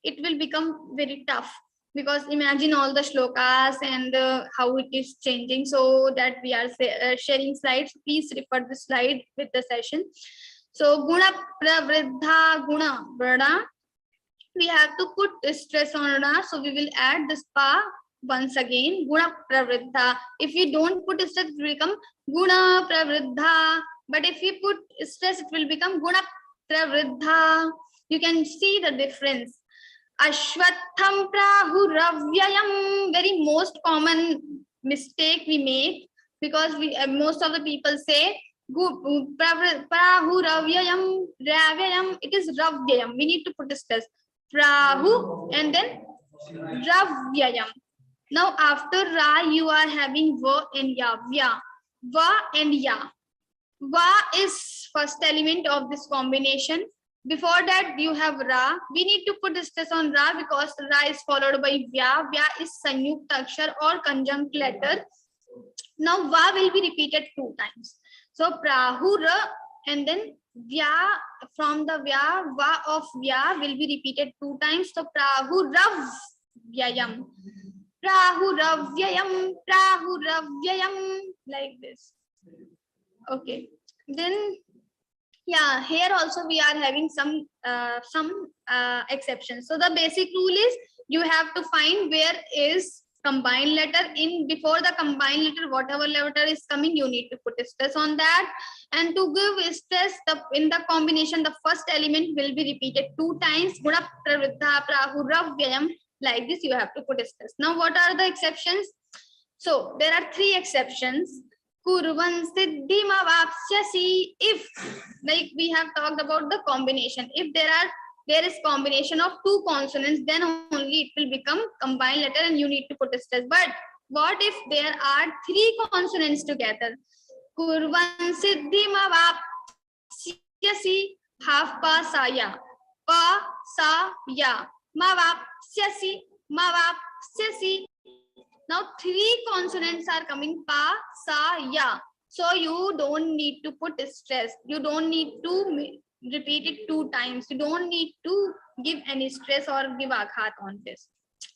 it will become very tough, because imagine all the shlokas and how it is changing. So that we are sharing slides, please refer the slide with the session. So guna pravriddha, guna vrada, we have to put stress on ra, so we will add the spa once again, guna pravriddha. If we don't put stress, it will become guna pravriddha, but if we put stress, it will become guna pravriddha. You can see the difference. Ashwatham prahuravyayam, very most common mistake we make, because we most of the people say prahuravyayam, ravyayam, it is ravyayam. We need to put a stress, prahu and then ravyayam. Now after ra, you are having va and ya, vya, va and ya. Va is first element of this combination. Before that, you have ra. We need to put stress on ra, because ra is followed by vya. Vya is sanyukta akshar or conjunct letter. Now va will be repeated 2 times. So prahura and then vya, from the vya, va of vya will be repeated 2 times. So prahuravyayam, prahuravyayam, prahuravyayam, like this. Okay, then yeah, here also we are having some exceptions. So the basic rule is you have to find where is combined letter. In before the combined letter, whatever letter is coming, you need to put a stress on that. And to give stress, in the combination, the first element will be repeated 2 times. Guna pravriddha, prahuravyayam, like this you have to put a stress. Now what are the exceptions? So there are 3 exceptions. Kurvan siddhim avapsyasi, if, like we have talked about the combination, if there is combination of 2 consonants, then only it will become combined letter and you need to put a stress. But what if there are 3 consonants together? Kurvan siddhim avapsyasi, half pa sa ya, pa sa ya, mavapsyasi, mavapsyasi. Now 3 consonants are coming, pa, sa, ya. So you don't need to put stress. You don't need to repeat it 2 times. You don't need to give any stress or give aghat on this.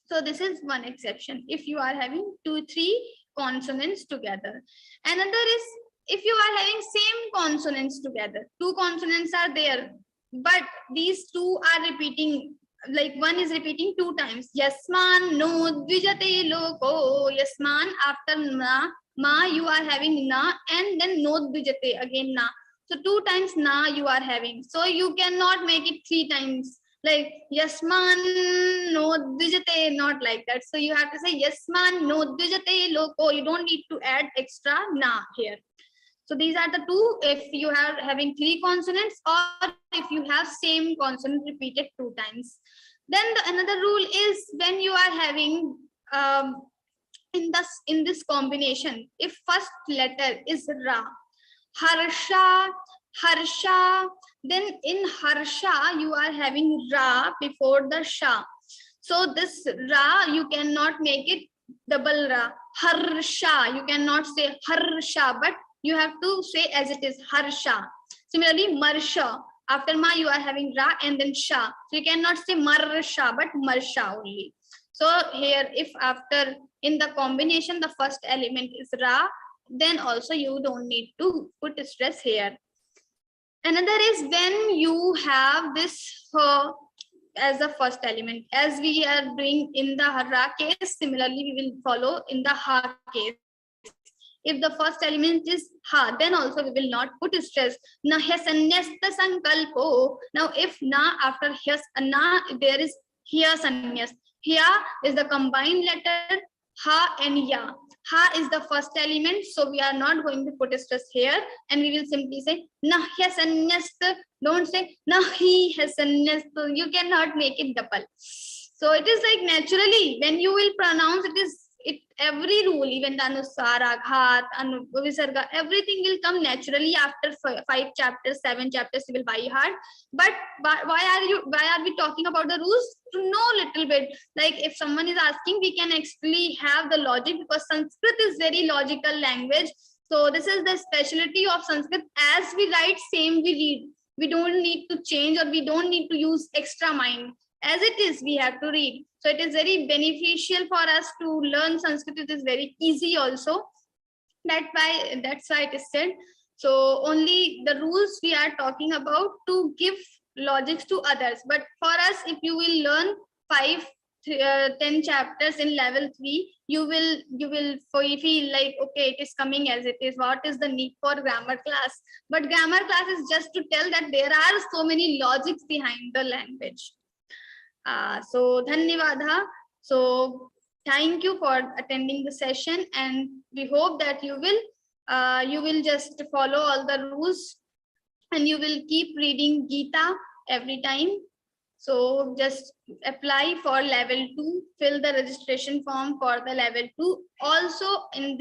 So this is one exception. If you are having 2-3 consonants together. Another is if you are having same consonants together. 2 consonants are there, but these 2 are repeating. Like one is repeating 2 times. Yasman no dvijate loko. Yasman, after na, ma you are having na, and then no dvijate, again na. So 2 times na you are having. So you cannot make it 3 times. Like Yasman no dvijate, not like that. So you have to say Yasman no dvijate loko. You don't need to add extra na here. So these are the 2 if you are having 3 consonants, or if you have same consonant repeated 2 times. Then another rule is when you are having in this combination, if first letter is ra, harsha, harsha, then in harsha you are having ra before the sha. So this ra you cannot make it double ra, harsha. You cannot say harsha, but you have to say as it is, harsha. Similarly, marsha, after ma you are having ra and then sha. So you cannot say marsha, but marsha only. So here, if after in the combination the first element is ra, then also you don't need to put stress here. Another is when you have this as the first element, as we are doing in the ra case, similarly we will follow in the ha case. If the first element is ha, then also we will not put stress. Na hyasanyasta sankalpo. Now if na after hyas na, there is hyasanyas. Hya is the combined letter ha and ya. Ha is the first element, so we are not going to put stress here, and we will simply say na hyasanyasta. Don't say na hi hyasanyasta. You cannot make it double. So it is like naturally when you will pronounce it, every rule, even the Anusara, Ghat, Visarga, everything will come naturally after 5 chapters, 7 chapters, you will by heart. But why are we talking about the rules? To know little bit. Like if someone is asking, we can actually have the logic, because Sanskrit is very logical language. So this is the specialty of Sanskrit. As we write, same we read. We don't need to change, or we don't need to use extra mind. As it is, we have to read. So it is very beneficial for us to learn Sanskrit. It is very easy also. That's why it is said. So only the rules we are talking about to give logics to others. But for us, if you will learn 10 chapters in level 3, you will feel like, okay, it is coming as it is. What is the need for grammar class? But grammar class is just to tell that there are so many logics behind the language. So dhanyavada. So thank you for attending the session, and we hope that you will just follow all the rules, and you will keep reading Gītā every time. So just apply for level 2, fill the registration form for the level 2. Also on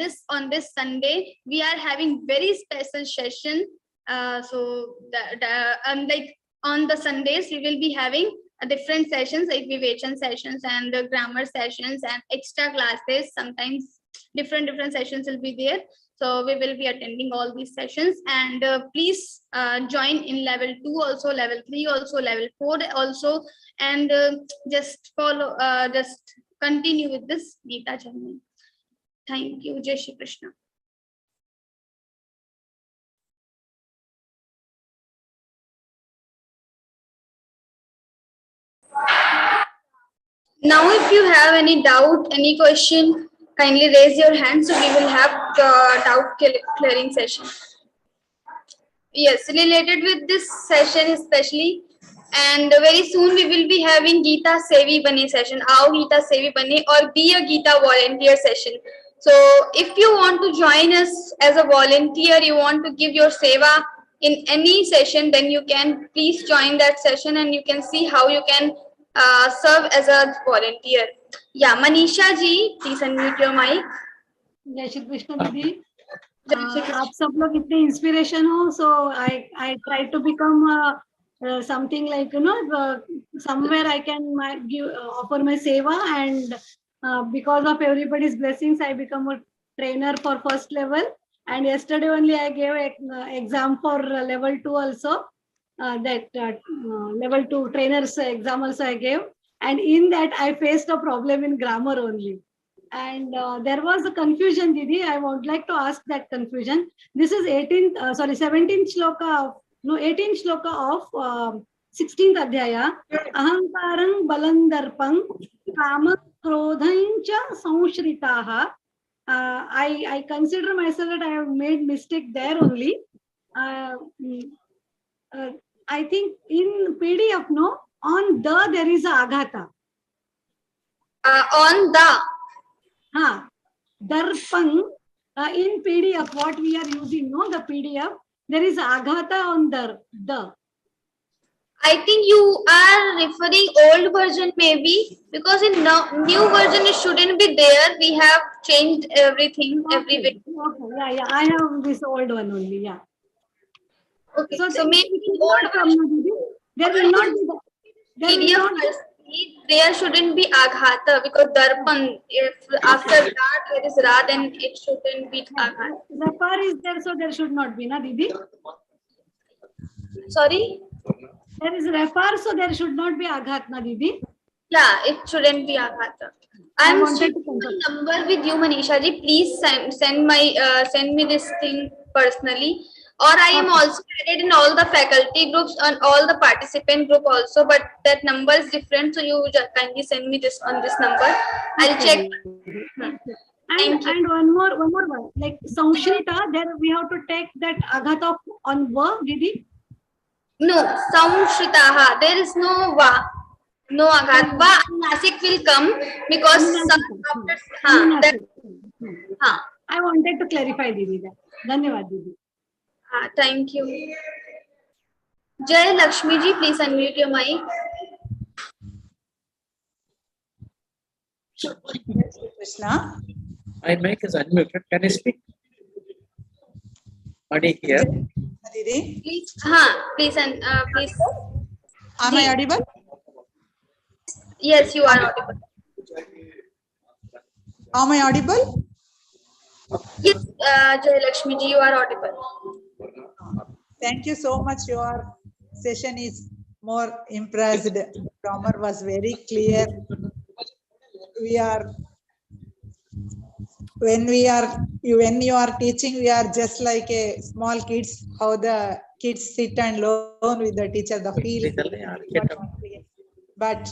this Sunday, we are having very special session. So like on the Sundays, we will be having different sessions, like Vivechan sessions and grammar sessions and extra classes. Sometimes different sessions will be there. So we will be attending all these sessions, and please join in level 2 also, level 3 also, level 4 also, and just follow, just continue with this Gītā journey. Thank you. Jai Shri Krishna. Now, if you have any doubt, any question, kindly raise your hand, so we will have the doubt clearing session. Yes, related with this session especially, and very soon we will be having Gītā Sevi Bane session, Aao Gītā Sevi Bane, or be a Gītā volunteer session. So if you want to join us as a volunteer, you want to give your seva in any session, then you can please join that session, and you can see how you can serve as a volunteer. Yeah, Manisha ji, please unmute your mic. जय श्री कृष्ण दीदी, आप सब लोग इतने inspiration हो, so I try to become something like, you know, somewhere I can offer my seva, and because of everybody's blessings, I become a trainer for first level, and yesterday only I gave an exam for level 2 also. Level 2 trainers exam also I gave, and in that I faced a problem in grammar only, and there was a confusion, Didi. I would like to ask that confusion. This is 17th shloka of 16th adhyaya. Ahankarang balandarpang kama krodhancha saushritaha. I consider myself that I have made mistake there only. I think in PDF, no, on the there is a aghata. On the. Darpang, in PDF, what we are using, no, the PDF, there is aghata on the. I think you are referring old version maybe, because in new version it shouldn't be there. We have changed everything, every bit. Okay. Yeah, I have this old one only, yeah. Okay, So maybe old version. There will not be. There shouldn't be aghata, because darpan, if after that there is ra, then it shouldn't be aghata. Rafar is there, so there should not be, na Didi? Sorry? There is rafar, so there should not be aghat, na Didi? Yeah, it shouldn't be aghata. I'm sharing my number with you, Manisha ji. Please send me this thing personally. Or I am also added in all the faculty groups and all the participant group also, but that number is different. So you just kindly send me this on this number. I'll check. And one more, like Saushrita, there we have to take that aghata on va, Didi? No, Saushritaha. There is no va. No aghat. Va and nasik will come because I wanted to clarify, Didi, that. Dhanyavad, Didi. Thank you. Jai Lakshmi ji, please unmute your mic. Krishna. My mic is unmuted. Can I speak? Mani here. Didi. Please, please. Am I audible? Yes, you are audible. Am I audible? Yes, Jayalakshmi ji, you are audible. Thank you so much. Your session is more impressed. Grammar was very clear. When you are teaching, we are just like a small kids. How the kids sit and learn with the teacher, the feeling. But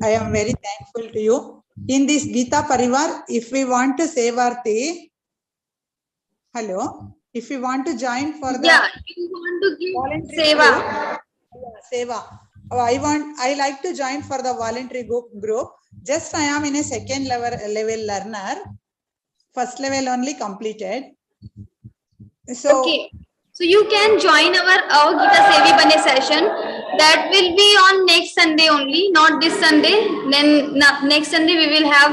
I am very thankful to you. In this Gita Parivar, if we want to save our tea, hello, if you want to join for the You want to give voluntary seva. group, seva. I like to join for the voluntary group. Just I am in a second level learner. First level only completed. So Okay. So you can join our Gita Sevi Bane session. That will be on next Sunday only, not this Sunday. Then next Sunday we will have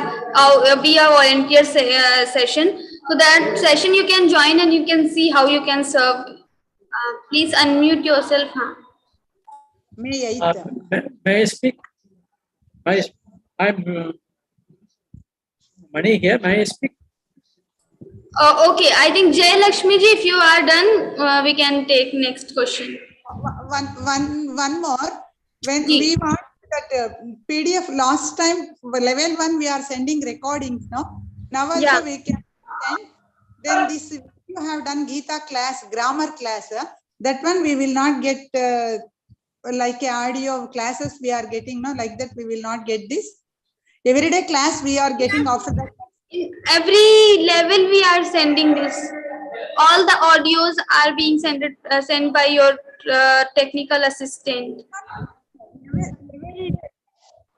be a volunteer session. So that session you can join and you can see how you can serve. Please unmute yourself. May May I speak? I'm Mani here. May I speak? Okay, I think Jay Lakshmi ji, if you are done, we can take next question. One more. When we want that PDF last time, level 1, we are sending recordings, no? Now also we can send. Then this you have done Gītā class, grammar class. That one we will not get like a audio classes we are getting, no? Like that we will not get this. Everyday class we are getting after that. In every level we are sending this. All the audios are being sent by your technical assistant.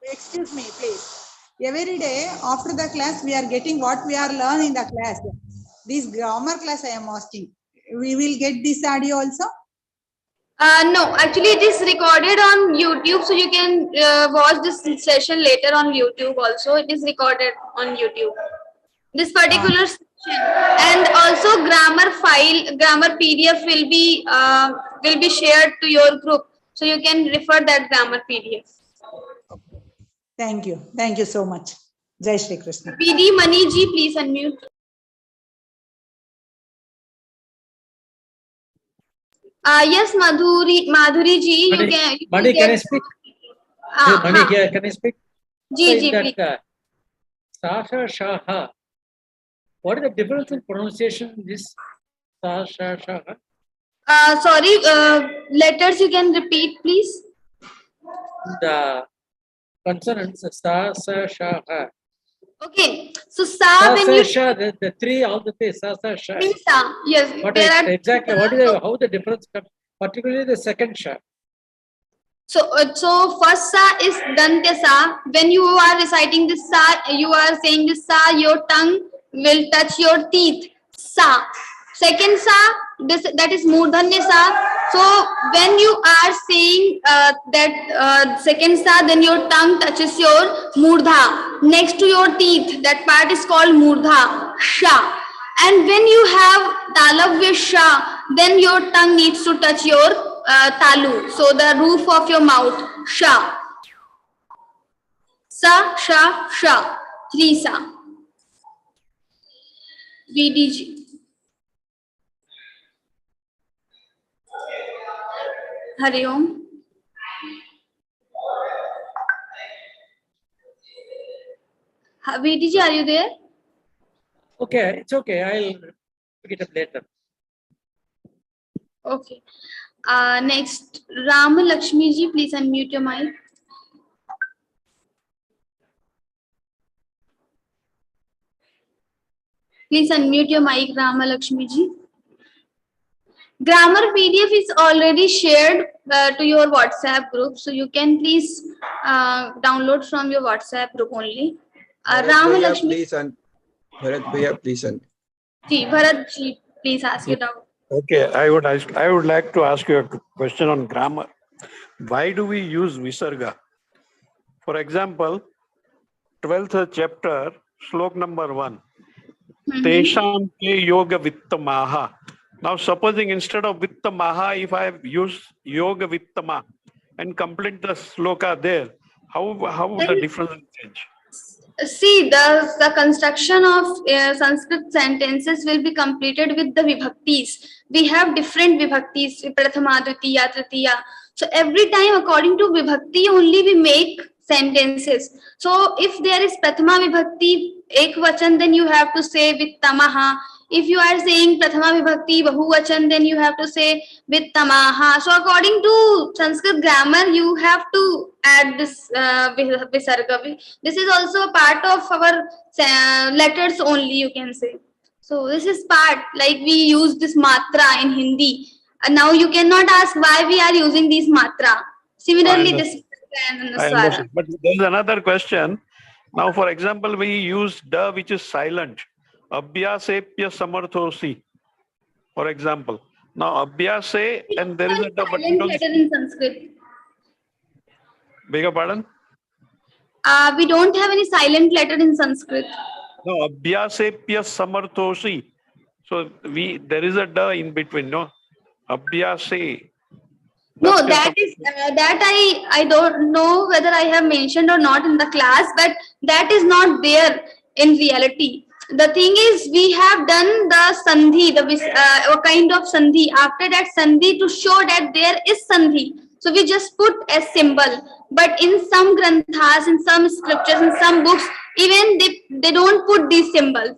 Excuse me, please. Every day after the class we are getting what we are learning in the class. This grammar class I am asking. We will get this audio also? No, actually it is recorded on YouTube, so you can watch this session later on YouTube also. It is recorded on YouTube. This particular session, and also grammar PDF will be shared to your group, so you can refer that grammar PDF. Thank you so much. Jai Shri Krishna. PD Mani ji, please unmute. Yes, Madhuri ji, Mani, you can. Mani, can I speak? Mani, here, can I speak? Ji, So in please. that, Sasha Shaha. What is the difference in pronunciation in this Sasha Shaha? Sorry, letters you can repeat, please. The consonants Sa, Sa, Sha, Ha. Okay, so Sa, when you Sha, the three, all the three, Sa, Sa, Sha. Sa, yes. What there are exactly? What is the, how the difference comes? Particularly the second Sha. So first Sa is Dantya Sa. When you are reciting this Sa, you are saying this Sa, your tongue will touch your teeth. Sa. Second Sa, that is Murdhanya Sa. So when you are saying that second Sa, then your tongue touches your Murdha. Next to your teeth, that part is called Murdha, Sha. And when you have Talavya Sha, then your tongue needs to touch your Talu. So the roof of your mouth, Sha. Sa, Sha, Sha. 3 Sa. VDG. Hari Om. VDG, are you there? Okay, it's okay. I'll pick it up later. Okay. Next, Rama Lakshmi ji, please unmute your mic. Please unmute your mic, Rama Lakshmi ji. Grammar PDF is already shared to your WhatsApp group, so you can please download from your WhatsApp group only. Rama Lakshmi. Please, Bharat Bhaiya, please. Bharat ji, please ask your doubt. Okay, I would like to ask you a question on grammar. Why do we use visarga? For example, 12th chapter, slok number 1. Tesham ke yoga vittamaha. Now, supposing instead of vittamaha, if I have used yoga vittama and complete the sloka there, How would the difference change? See, the construction of Sanskrit sentences will be completed with the vibhaktis. We have different vibhaktis, prathama, dvitiya, tritiya. So every time according to vibhakti only we make sentences. So if there is prathama vibhakti ekvachan, then you have to say with tamaha. If you are saying prathama vibhakti bahuvachan, then you have to say with tamaha. So according to Sanskrit grammar, you have to add this visarga. This is also a part of our letters only, you can say. So this is part, like we use this matra in Hindi. And now you cannot ask why we are using these matra. Similarly, this I Anusara. understand. But there's another question. Now, for example, we use da which is silent. Abhyasepya samarthosi, for example. Now, abhyase and there is a da, but we Silent don't. letter in Sanskrit. Beg your pardon? We don't have any silent letter in Sanskrit. No, abhyasepya samarthosi. So there is a da in between, no? Abhyase. No, that is that I don't know whether I have mentioned or not in the class, but that is not there in reality. The thing is, we have done the sandhi, a kind of sandhi. After that sandhi, to show that there is sandhi, so we just put a symbol. But in some granthas, in some scriptures, in some books, even they don't put these symbols.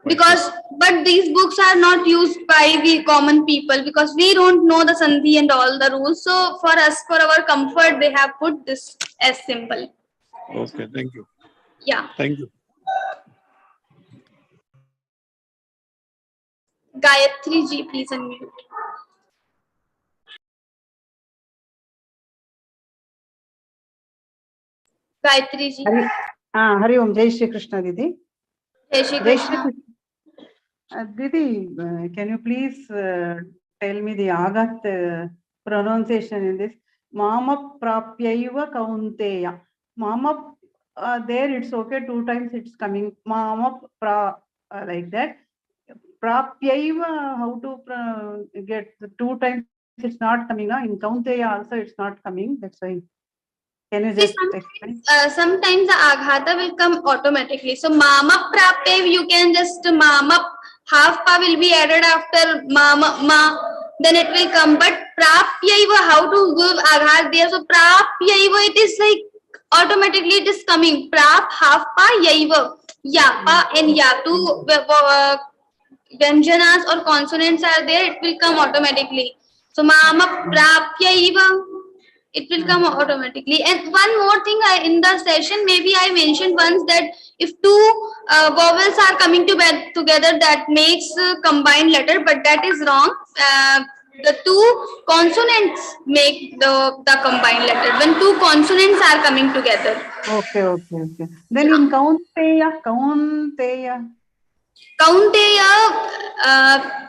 But these books are not used by the common people because we don't know the sandhi and all the rules. So for us, for our comfort, they have put this as symbol. Okay, thank you. Yeah. Thank you. Gayatri ji, please unmute. Gayatri ji. Hari Om, Jai Shri Krishna, Didi. Jai Shri Krishna. Didi, can you please tell me the Agat pronunciation in this? Mama prapyaiva kaunteya. Mama, there it's okay, 2 times it's coming. Mama like that. Prapyaiva, how to get 2 times it's not coming. In kaunteya also it's not coming. That's why. Can you just explain? Sometimes the aghata will come automatically. So mama prapyev, you can just mama, half pa will be added after mama ma, then it will come. But prapyaiva, how to give aghat there? So prapyaiva, it is like automatically it is coming. Prap, half pa, yaiva, ya pa and ya. 2 vyanjanas or consonants are there, it will come automatically. So mama prapyaiva, it will come automatically. And one more thing, in the session, maybe I mentioned once that if 2 vowels are coming together, that makes combined letter, but that is wrong. The 2 consonants make the combined letter when 2 consonants are coming together. Okay. Then in kaunteya.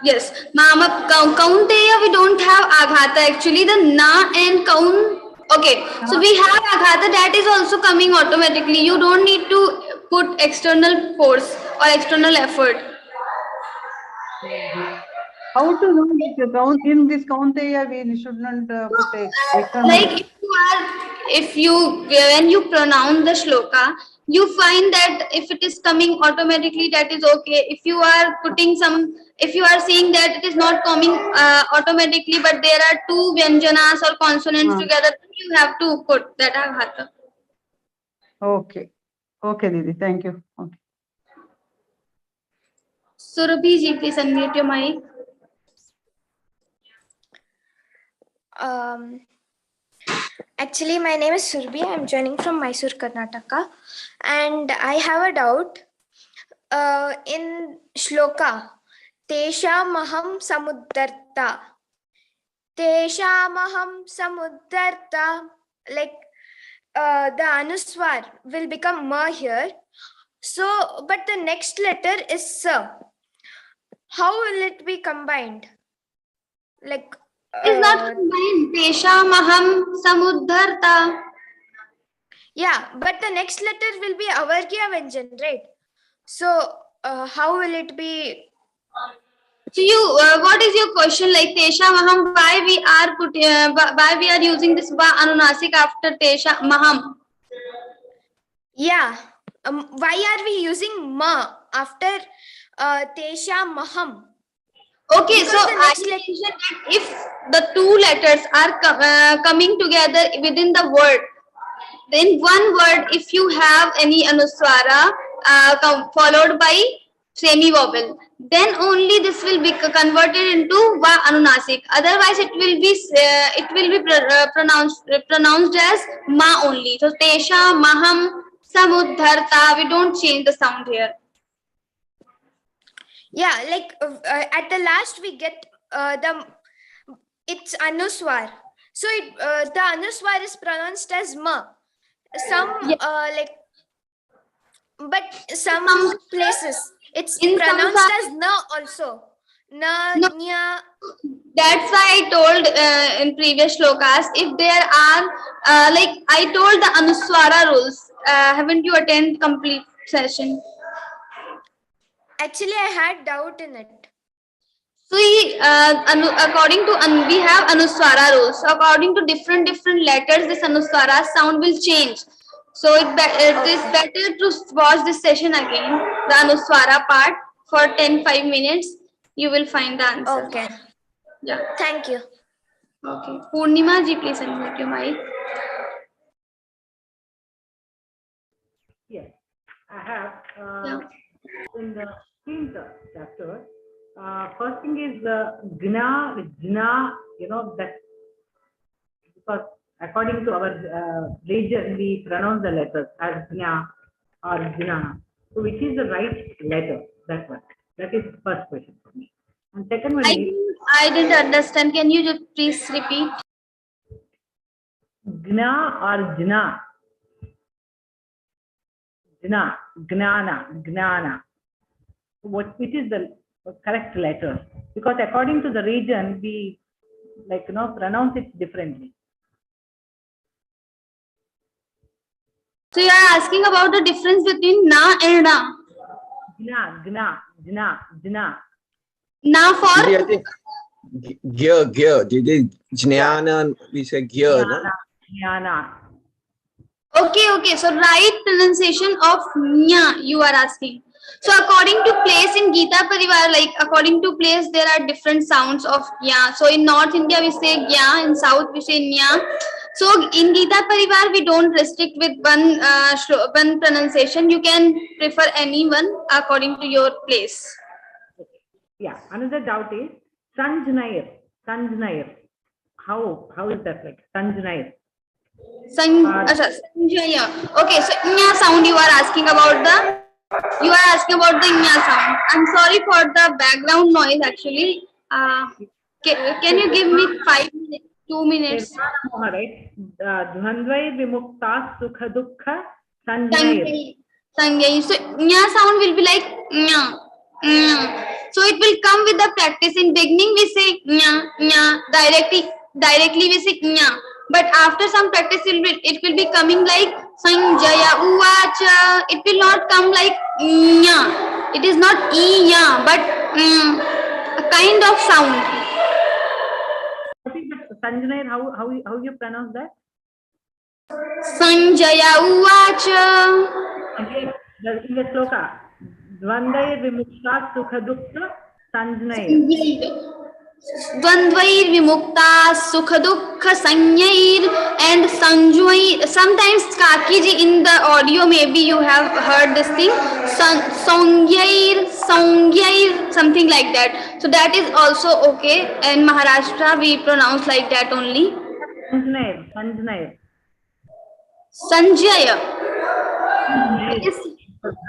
Yes, mama kaunteya, we don't have aghata actually. The na and kaun. Okay, so we have aghata, that is also coming automatically. You don't need to put external force or external effort. How to know if you count in this kaunteya, we should not put external. Like when you pronounce the shloka, you find that if it is coming automatically, that is okay. If you are seeing that it is not coming automatically, but there are 2 vyanjanas or consonants together, you have to put that aghata. Okay, Didi, thank you. Okay. Surabhi ji, please unmute your mic. Actually, my name is Surabhi. I'm joining from Mysore, Karnataka. And I have a doubt. In shloka, Teshamaham samuddarta. Teshamaham samuddarta. Like the Anuswar will become ma here. So, but the next letter is sa. How will it be combined? Like is not combined. Teshamaham samuddarta. Yeah, but the next letter will be avargya vyanjan, right? So how will it be? So what is your question? Like Teshamaham, why we are using this va anunasik after Teshamaham? Yeah. Why are we using ma after tesha maham? Okay, so Because the I next mentioned that if the two letters are coming together within the word, then one word, if you have any anuswara followed by semi-vowel, then only this will be converted into va anunasik. Otherwise, it will be pronounced as ma only. So tesha, maham, samudharta. We don't change the sound here. Yeah, like at the last we get it's anuswar. So the anuswar is pronounced as ma. Some but some places it's In some pronounced as na also. Na, No. nya. That's why I told in previous shlokas, if there are like I told the Anusara rules. Haven't you attended complete session? Actually, I had doubt in it. So according to we have Anuswara rules. So according to different letters, this Anuswara sound will change. So it is better to watch this session again, the Anuswara part for 5 minutes. You will find the answer. Okay. Yeah. Thank you. Okay. Purnima ji, please unmute your mic. Yes, I have in the 15th chapter. First thing is gna, jna, that because according to our region, we pronounce the letters as gna or jna. So which is the right letter? That one. That is the first question for me. And second one is I didn't understand. Can you just please repeat? gna or jna. Jna, gnana, gnana. Which is the correct letter? Because according to the region, we pronounce it differently. So you are asking about the difference between na and na. Gna, gna, gna, gna. Na for? I think gear. Jnana, we say gear, no? Jnana. Okay. So right pronunciation of nya you are asking. So according to place in Gītā Parivar, like according to place, there are different sounds of nya. So in North India we say gya, in South we say nya. So in Gītā Parivar we don't restrict with one pronunciation. You can prefer any one according to your place. Yeah. Another doubt is sanjnair. How is that like sanjnair? Sanjaya. Okay, so nya sound you are asking about the. You are asking about the nya sound. I'm sorry for the background noise actually. Can you give me 5 minutes, 2 minutes? Right. Dhandvai vimukta sukha dukkha sanjnair. Sanjay. So nya sound will be like nya. So it will come with the practice. In beginning we say nya. Directly we say nya. But after some practice, it will be coming like Sanjaya Uvacha. It will not come like nya. It is not iya, but a kind of sound. Sanjnair, how you pronounce that? Sanjaya Uvacha. Okay, in the sloka, Dvandai vimukta sukha dukkha sanjnair. Dvandvair vimukta sukha dukkha sanyair and sanjvair. Sometimes Kakiji in the audio maybe you have heard this thing. Songyair, something like that. So that is also okay. In Maharashtra we pronounce like that only. Sanjnair. Sanjaya.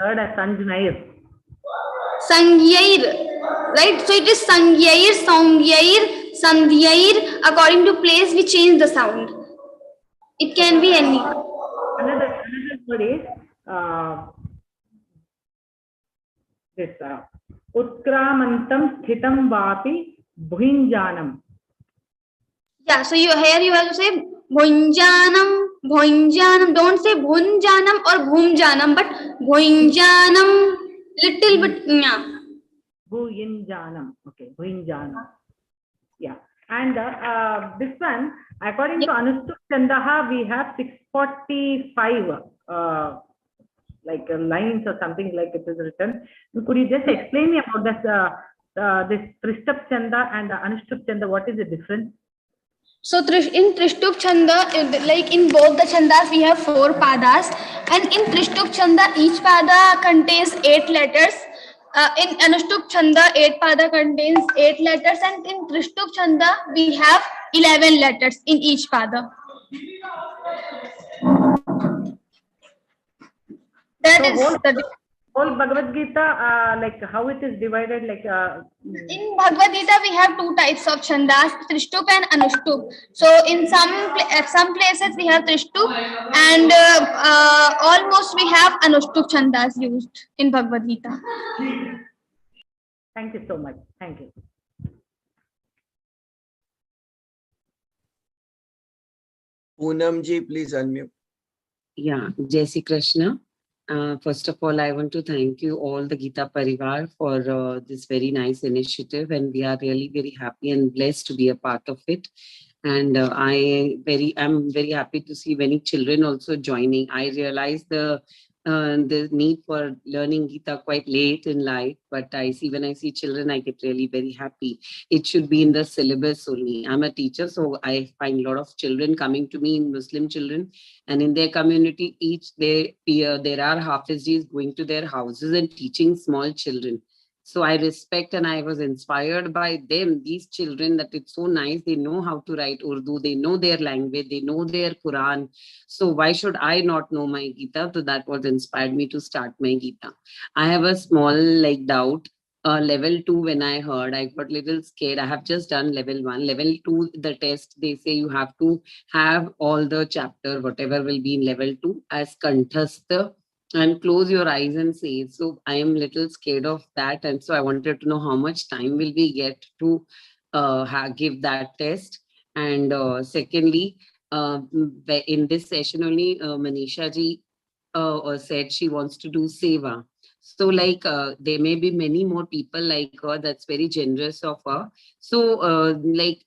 Heard as Sanjnair. Sangyair. Right, so it is Sangyair, Sandhyair. According to place, we change the sound. It can be any. Another word is this Utkramantam Sthitam Vapi Bhuinjanam. Yeah, so here you have to say Bhuinjanam. Don't say Bhunjanam or Bhumjanam, but Bhuinjanam. Little bit. Yeah. Bhuinjanam. Okay, Bhuinjanam. Yeah. And this one, according to Anustuk Chandaha, we have 645 like lines or something like it is written. Could you just explain me about this Trishtup Chanda and Anushtup Chanda? What is the difference? So in Trishtup Chanda, like in both the chandas, we have 4 padas, and in Trishtup Chanda, each pada contains 8 letters. In Anushtup Chanda, 8 pada contains 8 letters, and in Trishtup Chanda, we have 11 letters in each pada. That is the whole Bhagavad Gita, like how it is divided, like in Bhagavad Gita we have 2 types of chandas, Trishtup and Anushtup. So in at some places we have Trishtup, and almost we have Anushtup chandas used in Bhagavad Gita. Thank you so much. Thank you. Poonamji, please unmute. Yeah, Jai Shri Krishna. First of all, I want to thank you all the Gītā Parivar for this very nice initiative, and we are really very happy and blessed to be a part of it. And I'm very happy to see many children also joining. I realize the need for learning Gita quite late in life, but when I see children, I get really very happy. It should be in the syllabus only. I'm a teacher, so I find a lot of children coming to me, Muslim children, and in their community, each day there are Hafizis going to their houses and teaching small children. So I respect and I was inspired by them, these children, that it's so nice. They know how to write Urdu, they know their language, they know their Quran. So why should I not know my Gita? So that was inspired me to start my Gita. I have a small doubt. Level 2, when I heard, I got a little scared. I have just done level 1. Level 2, the test, they say you have to have all the chapter, whatever will be in level 2 as Kanthastha, and close your eyes and say it. So I am little scared of that. And so I wanted to know how much time will we get to give that test. And secondly, in this session only, Manisha ji said she wants to do seva. So there may be many more people like her. That's very generous of her. So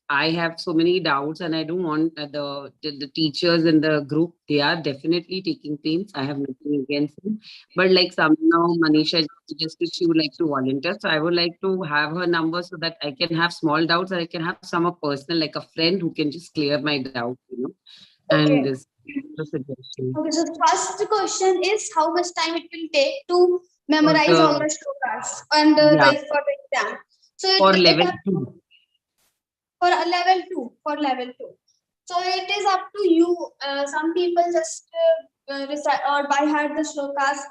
I have so many doubts, and I don't want the teachers in the group. They are definitely taking pains. I have nothing against them. But somehow Manisha suggested she would like to volunteer. So I would like to have her number so that I can have small doubts, and I can have some personal, like a friend who can just clear my doubt, Okay. And this the suggestion. Okay, so first question is how much time it will take to memorize all the shlokas and Yeah. for the exam. So For level 2. For a level 2, for level 2. So it is up to you. Some people just recite or by heart the shlokas.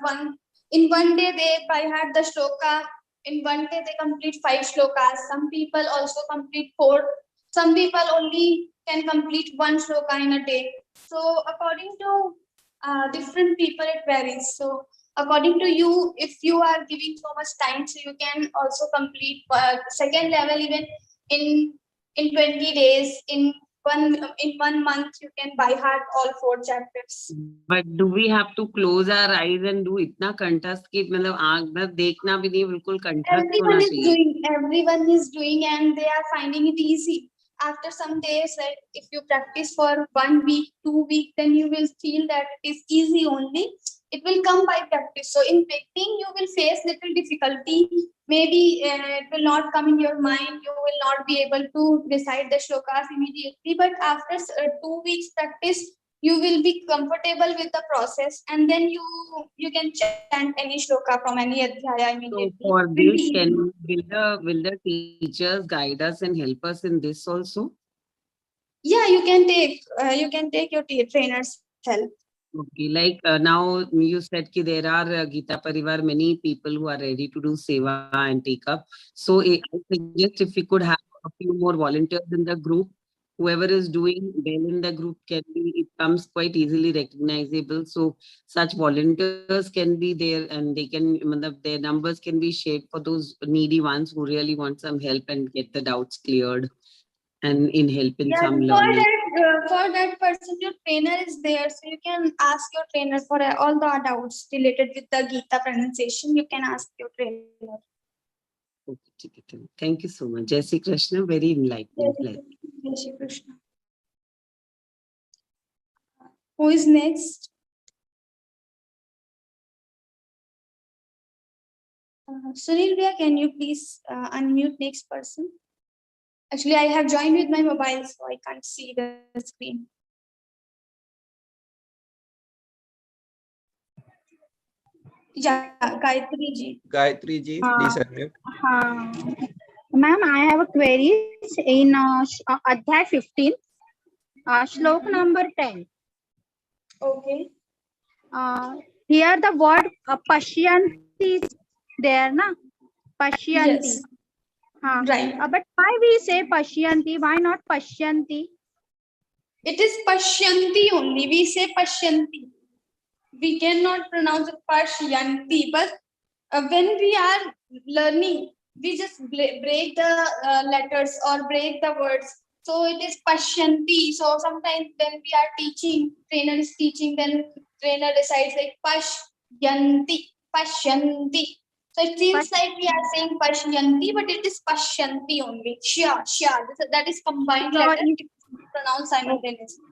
In one day they by heart the shloka. In one day they complete 5 shlokas. Some people also complete 4. Some people only can complete 1 shloka in a day. So according to different people, it varies. So according to you, if you are giving so much time, so you can also complete second level even in 20 days. In 1 month, you can by heart all 4 chapters. But do we have to close our eyes and do itna कंठस्थ कि मतलब आँख में देखना भी नहीं, बिल्कुल कंठस्थ होना चाहिए? Everyone is doing and they are finding it easy. After some days, like if you practice for 1 week, 2 weeks, then you will feel that it is easy only. It will come by practice. So in beginning, you will face little difficulty. Maybe it will not come in your mind. You will not be able to recite the shlokas immediately. But after 2 weeks practice, you will be comfortable with the process, and then you can chant any shloka from any adhyaya immediately. So for this, will the teachers guide us and help us in this also? Yeah, you can take your trainer's help. Okay, now you said that there are Gītā Parivar, many people who are ready to do seva and take up. So I suggest if we could have a few more volunteers in the group, whoever is doing well in the group it comes quite easily recognizable. So such volunteers can be there, and they can, their numbers can be shared for those needy ones who really want some help and get the doubts cleared and in help in some learning. For that person, your trainer is there, so you can ask your trainer for all the doubts related with the Gita pronunciation. You can ask your trainer. Okay, thank you so much. Jai Shri Krishna, very enlightening. Jai Shri Krishna. Who is next? Sunil Bhaiya, can you please unmute next person? Actually, I have joined with my mobile, so I can't see the screen. Yeah, Gayatri ji. Gayatri ji, please unmute. Ma'am, I have a query in Adhyay 15, Shlok number 10. Okay. Here the word Pashyanti is there, na? Pashyanti. Yes. Right. But why we say Pashyanti? Why not Pashyanti? It is Pashyanti only. We say Pashyanti. We cannot pronounce it Pashyanti, but when we are learning, we just break the letters or break the words. So it is Pashyanti. So sometimes when we are teaching, trainer is teaching, then trainer decides like Pashyanti, Pashyanti. So it seems like we are saying Pashyanti, but it is Pashyanti only. Shya. That is combined letter. Pronounced simultaneously.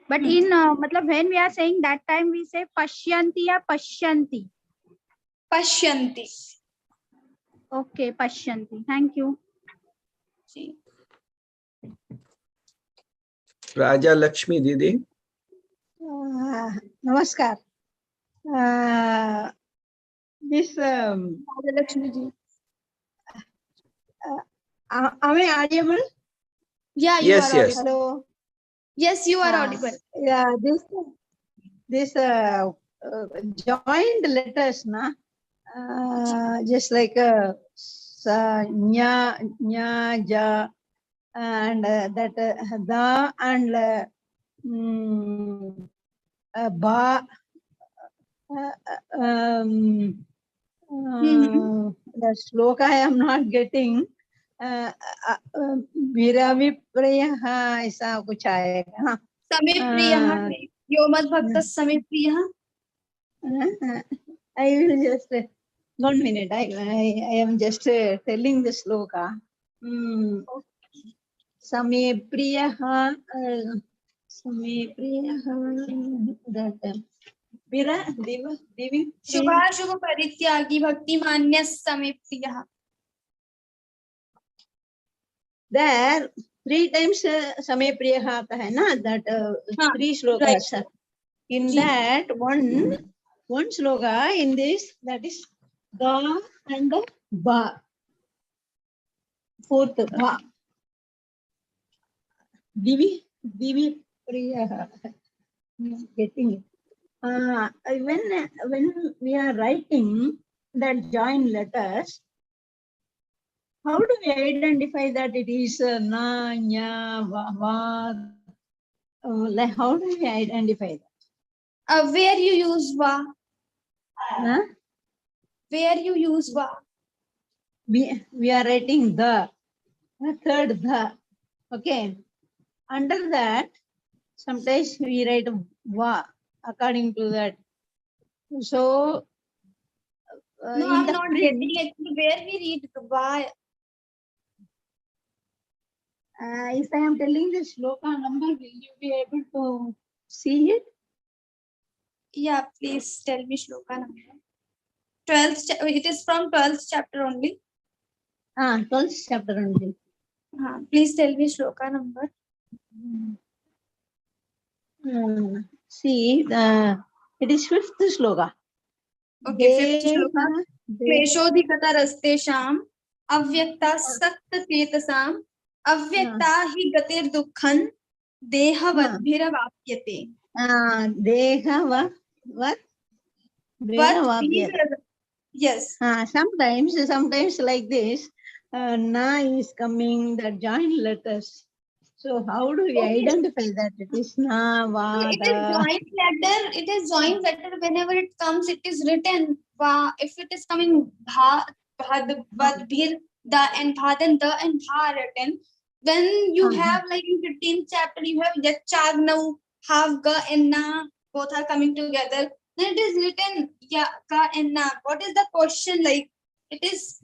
But in when we are saying that time, we say Pashyanti or Pashyanti. Pashyanti. Okay, Pashyanti. Thank you. Raja Lakshmi Didi. Namaskar. This Lakshmi ji. Am I audible? Yeah, you Yes, are yes. audible. Hello. Yes, you are audible. Yeah, this joined letters, na? Just like sa, nya, ja, and that da and ba. The sloka I am not getting. Viravi Priyaha ऐसा कुछ आएगा ना? Same Priyaha. Yomad Bhakta Same Priyaha. I will just 1 minute. I am just telling the sloka. Same Priyaha. Same Priyaha. That. Vira Divi. Shubha Shubha Parityagi Bhakti Manya Same Priyaha. There 3 times Samay Priyaha aata hai na, that 3 slokas. Right. In that one sloka in this, that is ga and ba. 4th ba. Divi Priyaha. Getting it. When we are writing that join letters, how do we identify that it is na, nya, va? Like how do we identify that? Where you use va? Huh? Where you use va? We are writing the third the. Okay. Under that, sometimes we write va according to that. So No, I'm not getting it. Where we read va? If I am telling the sloka number, will you be able to see it? Yeah, please tell me shloka number. 12th. It is from 12th chapter only. 12th chapter only. Please tell me shloka number. See, it is 5th shloka. Okay, 5th shloka. Kleshodhikata rastesham avyakta sakta chetasam avyakta hi gatir dukhan dehavat bhiravapyate. What? Yes. Sometimes like this, na is coming, the joint letters. So how do we identify that it is na, va, It is joint letter. It is joint letter. Whenever it comes, it is written va. If it is coming bha, vad, bhir, da, and bha, then the and bha written. When you have like in 15th chapter, you have yachag now, have ga and na, both are coming together. Then it is written ya, ka and na. What is the question like? It is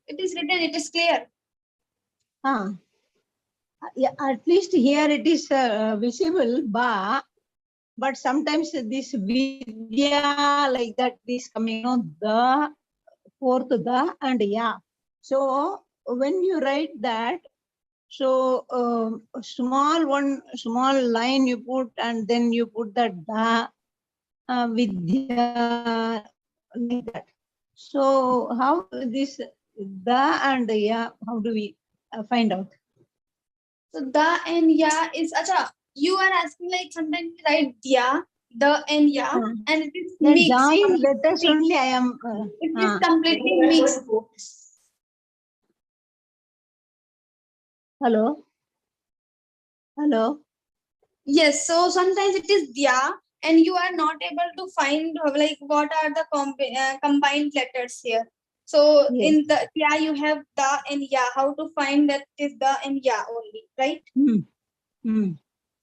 written. It is clear. Yeah, at least here it is visible ba, but sometimes this vidya like that is coming on the fourth da and ya. So when you write that, so small line you put and then you put the da vidya like that. So how this da and ya, how do we find out? So the and ya is acha. You are asking like sometimes we write dia, the and ya, and it is The mixed. joint letters only I am. It is completely mixed. Hello. Hello. Yes, so sometimes it is dia, and you are not able to find like what are the combined letters here. So in the ya you have the and ya. How to find that is the and ya only, right?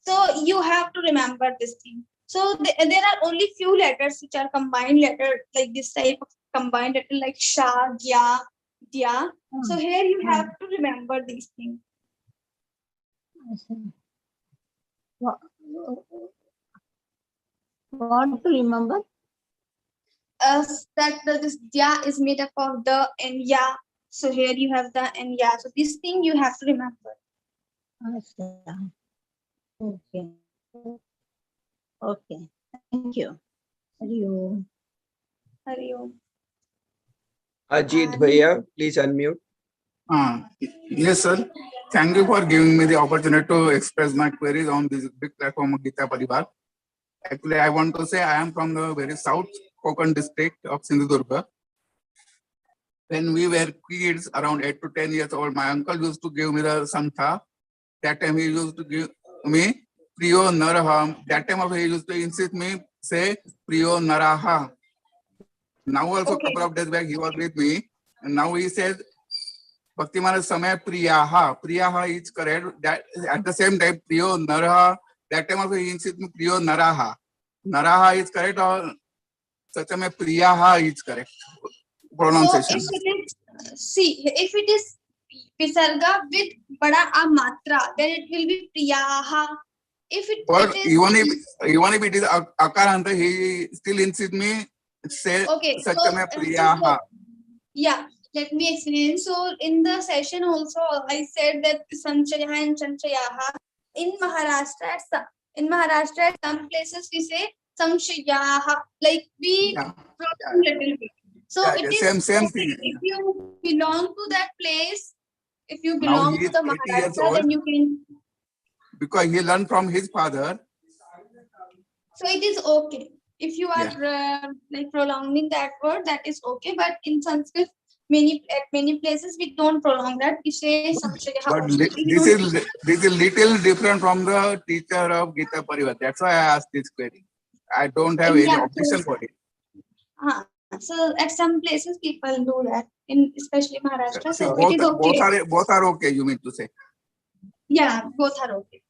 So you have to remember this thing. So there are only few letters which are combined letter, like this type of combined letter like sha, gya, dia. So here you have to remember these things. What to remember? That this dia is made up of the and ya. So here you have the and ya. So this thing you have to remember. Okay. Okay. Thank you. Hari Om. Hari Om. Ajit Bhaiya, please unmute. Yes, sir. Thank you for giving me the opportunity to express my queries on this big platform of Gītā Parivar. Actually, I want to say I am from the very south Konkan district of Sindhudurga. When we were kids, around 8 to 10 years old, my uncle used to give me the samtha. That time he used to give me Priyo Naraha. That time also he used to insist me say Priyo Naraha. Now also couple of days back he was with me, and now he says Bhaktimana Samaya Priyaha. Priyaha is correct. That at the same time Priyo Naraha. That time also he insists me Priyo Naraha. Naraha is correct or Sachame Priyaha is correct pronunciation. So if it is, see, if it is visarga with bada a matra, then it will be priyaha. If it, But it is even if it is akaranta, he still insists me say Sachame Priyaha. Yeah, let me explain. So in the session also I said that sanchaya and chanchayaha. In Maharashtra, at some places we say samshayaha, like we pronounce little bit. So it is same okay. thing. If you belong to that place, if you Now belong he to is the 80 years Maharashtra, old. then you can. Because he learned from his father. So it is okay. If you are like prolonging that word, that is okay. But in Sanskrit, at many places we don't prolong that. We say samshayaha. But this is little different from the teacher of Gītā Parivar. That's why I asked this query. I don't have any objection for it. So at some places people do that, in especially Maharashtra. So both, it is okay. both are okay, you mean to say? Yeah, both are okay.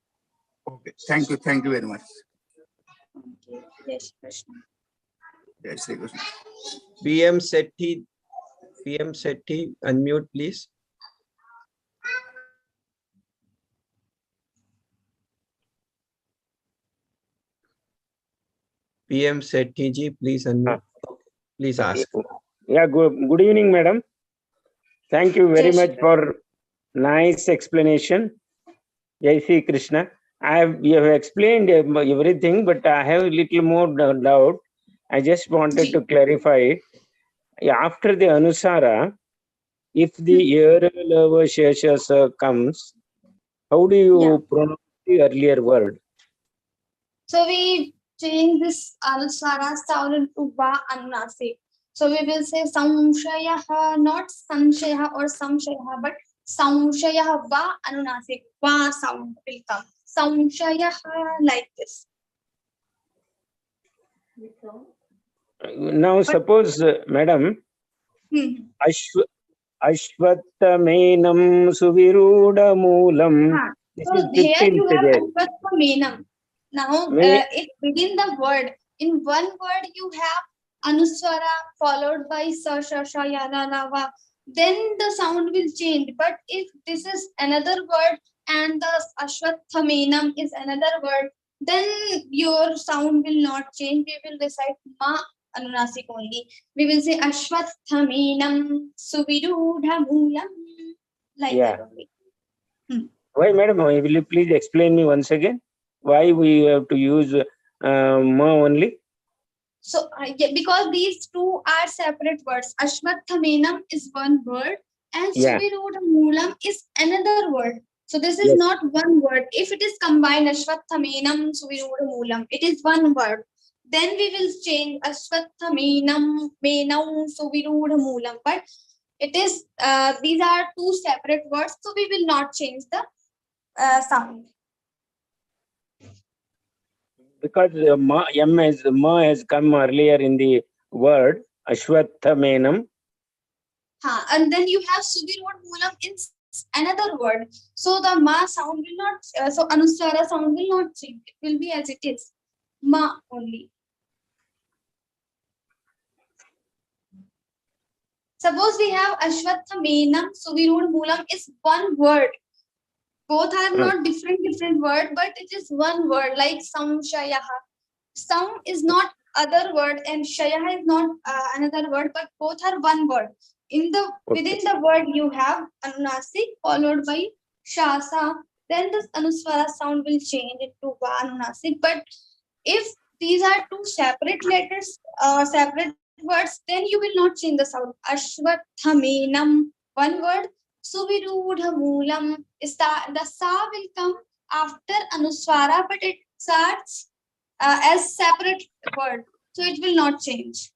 Okay, thank you very much. Okay. Yes, Krishna. Yes, Shri Krishna. PM Sethi, unmute please. PM Sethi ji, please unmute. Please ask. Yeah, good evening, madam. Thank you very much for nice explanation. Jai Shri Krishna. You have explained everything, but I have a little more doubt. I just wanted to clarify. After the Anusara, if the Yaralava Sheshasa comes, how do you pronounce the earlier word? So we change this Anusara sound into Va Anunasik. So we will say Samshayaha, not Samshayaha or Samshayaha, but Samshayaha Va Anunasik. Va sound will come. Samshayaha, like this. Now suppose, madam, Ashvatamenam Suviruda Moolam. So here you have Ashvatamenam. Now, if within the word, in one word you have Anusara followed by Sa, Sha, Sha, Yada, Lava, then the sound will change. But if this is another word and the Ashvatthamenam is another word, then your sound will not change. We will recite Ma Anunasik only. We will say Ashwatthaminam Suvirudhamulam. Like Yeah. that only. Why, madam? Will you please explain me once again why we have to use ma only? So, yeah, because these two are separate words. Ashwatthaminam is one word and Yeah. Suvirudhamulam is another word. So, this is Yes. not one word. If it is combined, Ashwatthaminam, Suvirudhamulam, it is one word. Then we will change Ashwatthaminam, Menam, Suvirudhamulam. But it is, these are two separate words. So, we will not change the sound. Because ma has come earlier in the word Ashwatthamanam. And then you have Suvirudhamulam in another word. So the ma sound will not, so Anusara sound will not change. It will be as it is. Ma only. Suppose we have Ashwatthamanam, Suvirudhamulam is one word. Both are not different word, but it is one word like Samshayaha. Sam is not other word and Shayaha is not another word, but both are one word. In the within the word you have Anunasik followed by Shasa, then the Anuswara sound will change into Va Anunasik. But if these are two separate letters, separate words, then you will not change the sound. Ashwatthaminam, one word. Suvirudhamulam is the sa will come after Anuswara, but it starts as separate word, so it will not change.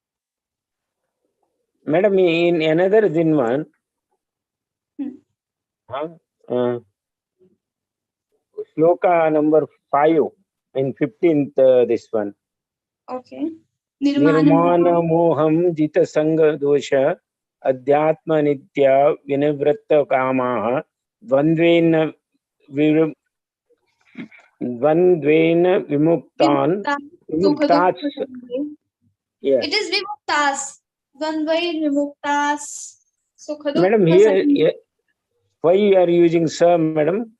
Madam, in another Dinman, Shloka number 5 in 15th, this one. Okay. Nirmana moham jita sangha dosha adhyatma nitya vinivratta kamaha dvandvena vimuktan vimuktas. Yeah. It is vimuktas. Dvandvai vimuktas. Madam, here, why you are using sa, madam?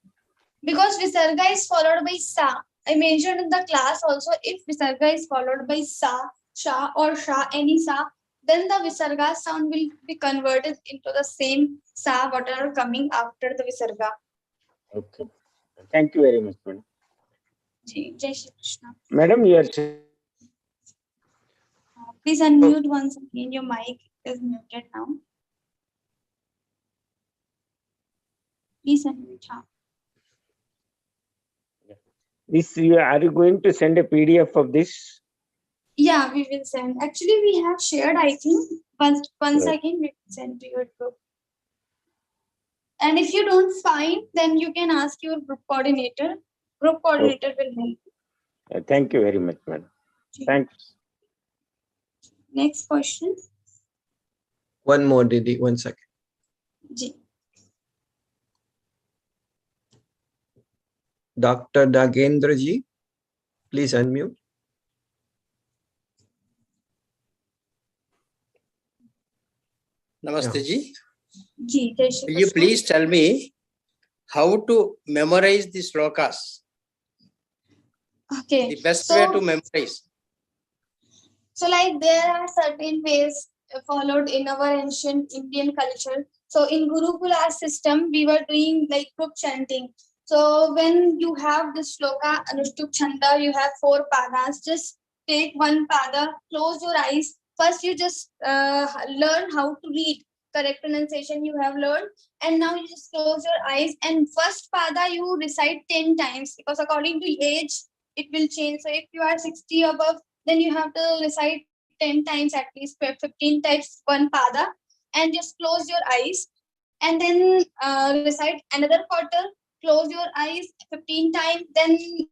Because visarga is followed by sa. I mentioned in the class also, if visarga is followed by sa, sha or sha, any sa, then the visarga sound will be converted into the same sa, whatever coming after the visarga. Okay. Thank you very much, madam. Jai Shri Krishna. Madam, you are. Please unmute once again. Your mic is muted now. Please unmute. This, are you going to send a PDF of this? Yeah, we will send. Actually, we have shared, I think. Once Right. again, we will send to your group. And if you don't find, then you can ask your group coordinator. Group coordinator will help. Thank you very much, madam. Thanks. Next question. One more, Didi, 1 second. Ji. Dr. Dagendra ji, please unmute. Namaste ji. Ji, Jai Shri Will you Krishna. please tell me how to memorize the slokas? Okay. The best way to memorize. So like there are certain ways followed in our ancient Indian culture. So in Gurukula system, we were doing like group chanting. So when you have this shloka, Anushtup Chanda, you have 4 padas, just take one pada, close your eyes. First you just learn how to read. Correct pronunciation you have learned. And now you just close your eyes and first pada you recite 10 times because according to age, it will change. So if you are 60 above, then you have to recite 10 times at least, 15 times one pada, and just close your eyes and then recite another quarter, close your eyes 15 times, then you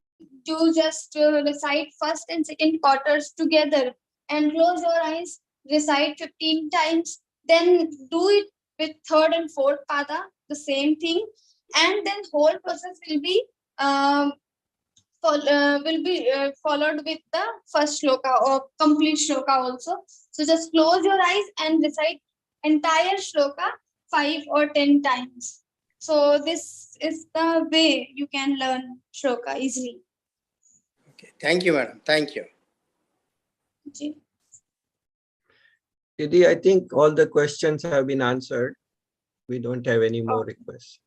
just recite first and second quarters together and close your eyes, recite 15 times, then do it with third and fourth pada, the same thing, and then whole process will be followed with the first shloka or complete shloka also. So just close your eyes and recite entire shloka 5 or 10 times. So this is the way you can learn shloka easily. Okay. Thank you, madam. Thank you. Okay. Didi, I think all the questions have been answered. We don't have any more requests.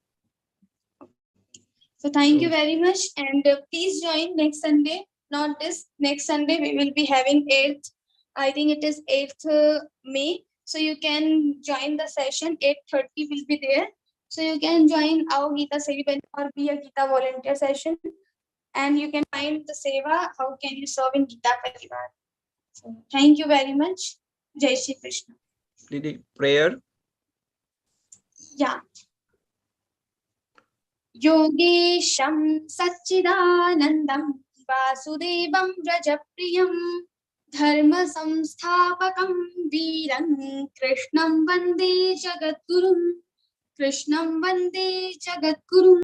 So thank you very much, and please join next Sunday. Not this next Sunday, we will be having 8th. I think it is 8th May. So you can join the session. 8:30 will be there. So you can join our Gītā Seva or be a Gītā volunteer session, and you can find the Seva. How can you serve in Gītā Parivar? So thank you very much. Jai Shri Krishna. Didi, prayer. Yeah. योगेशं सच्चिदानन्दं वासुदेवं व्रजप्रियं धर्मसंस्थापकं वीरं कृष्णं वन्दे जगद्गुरुं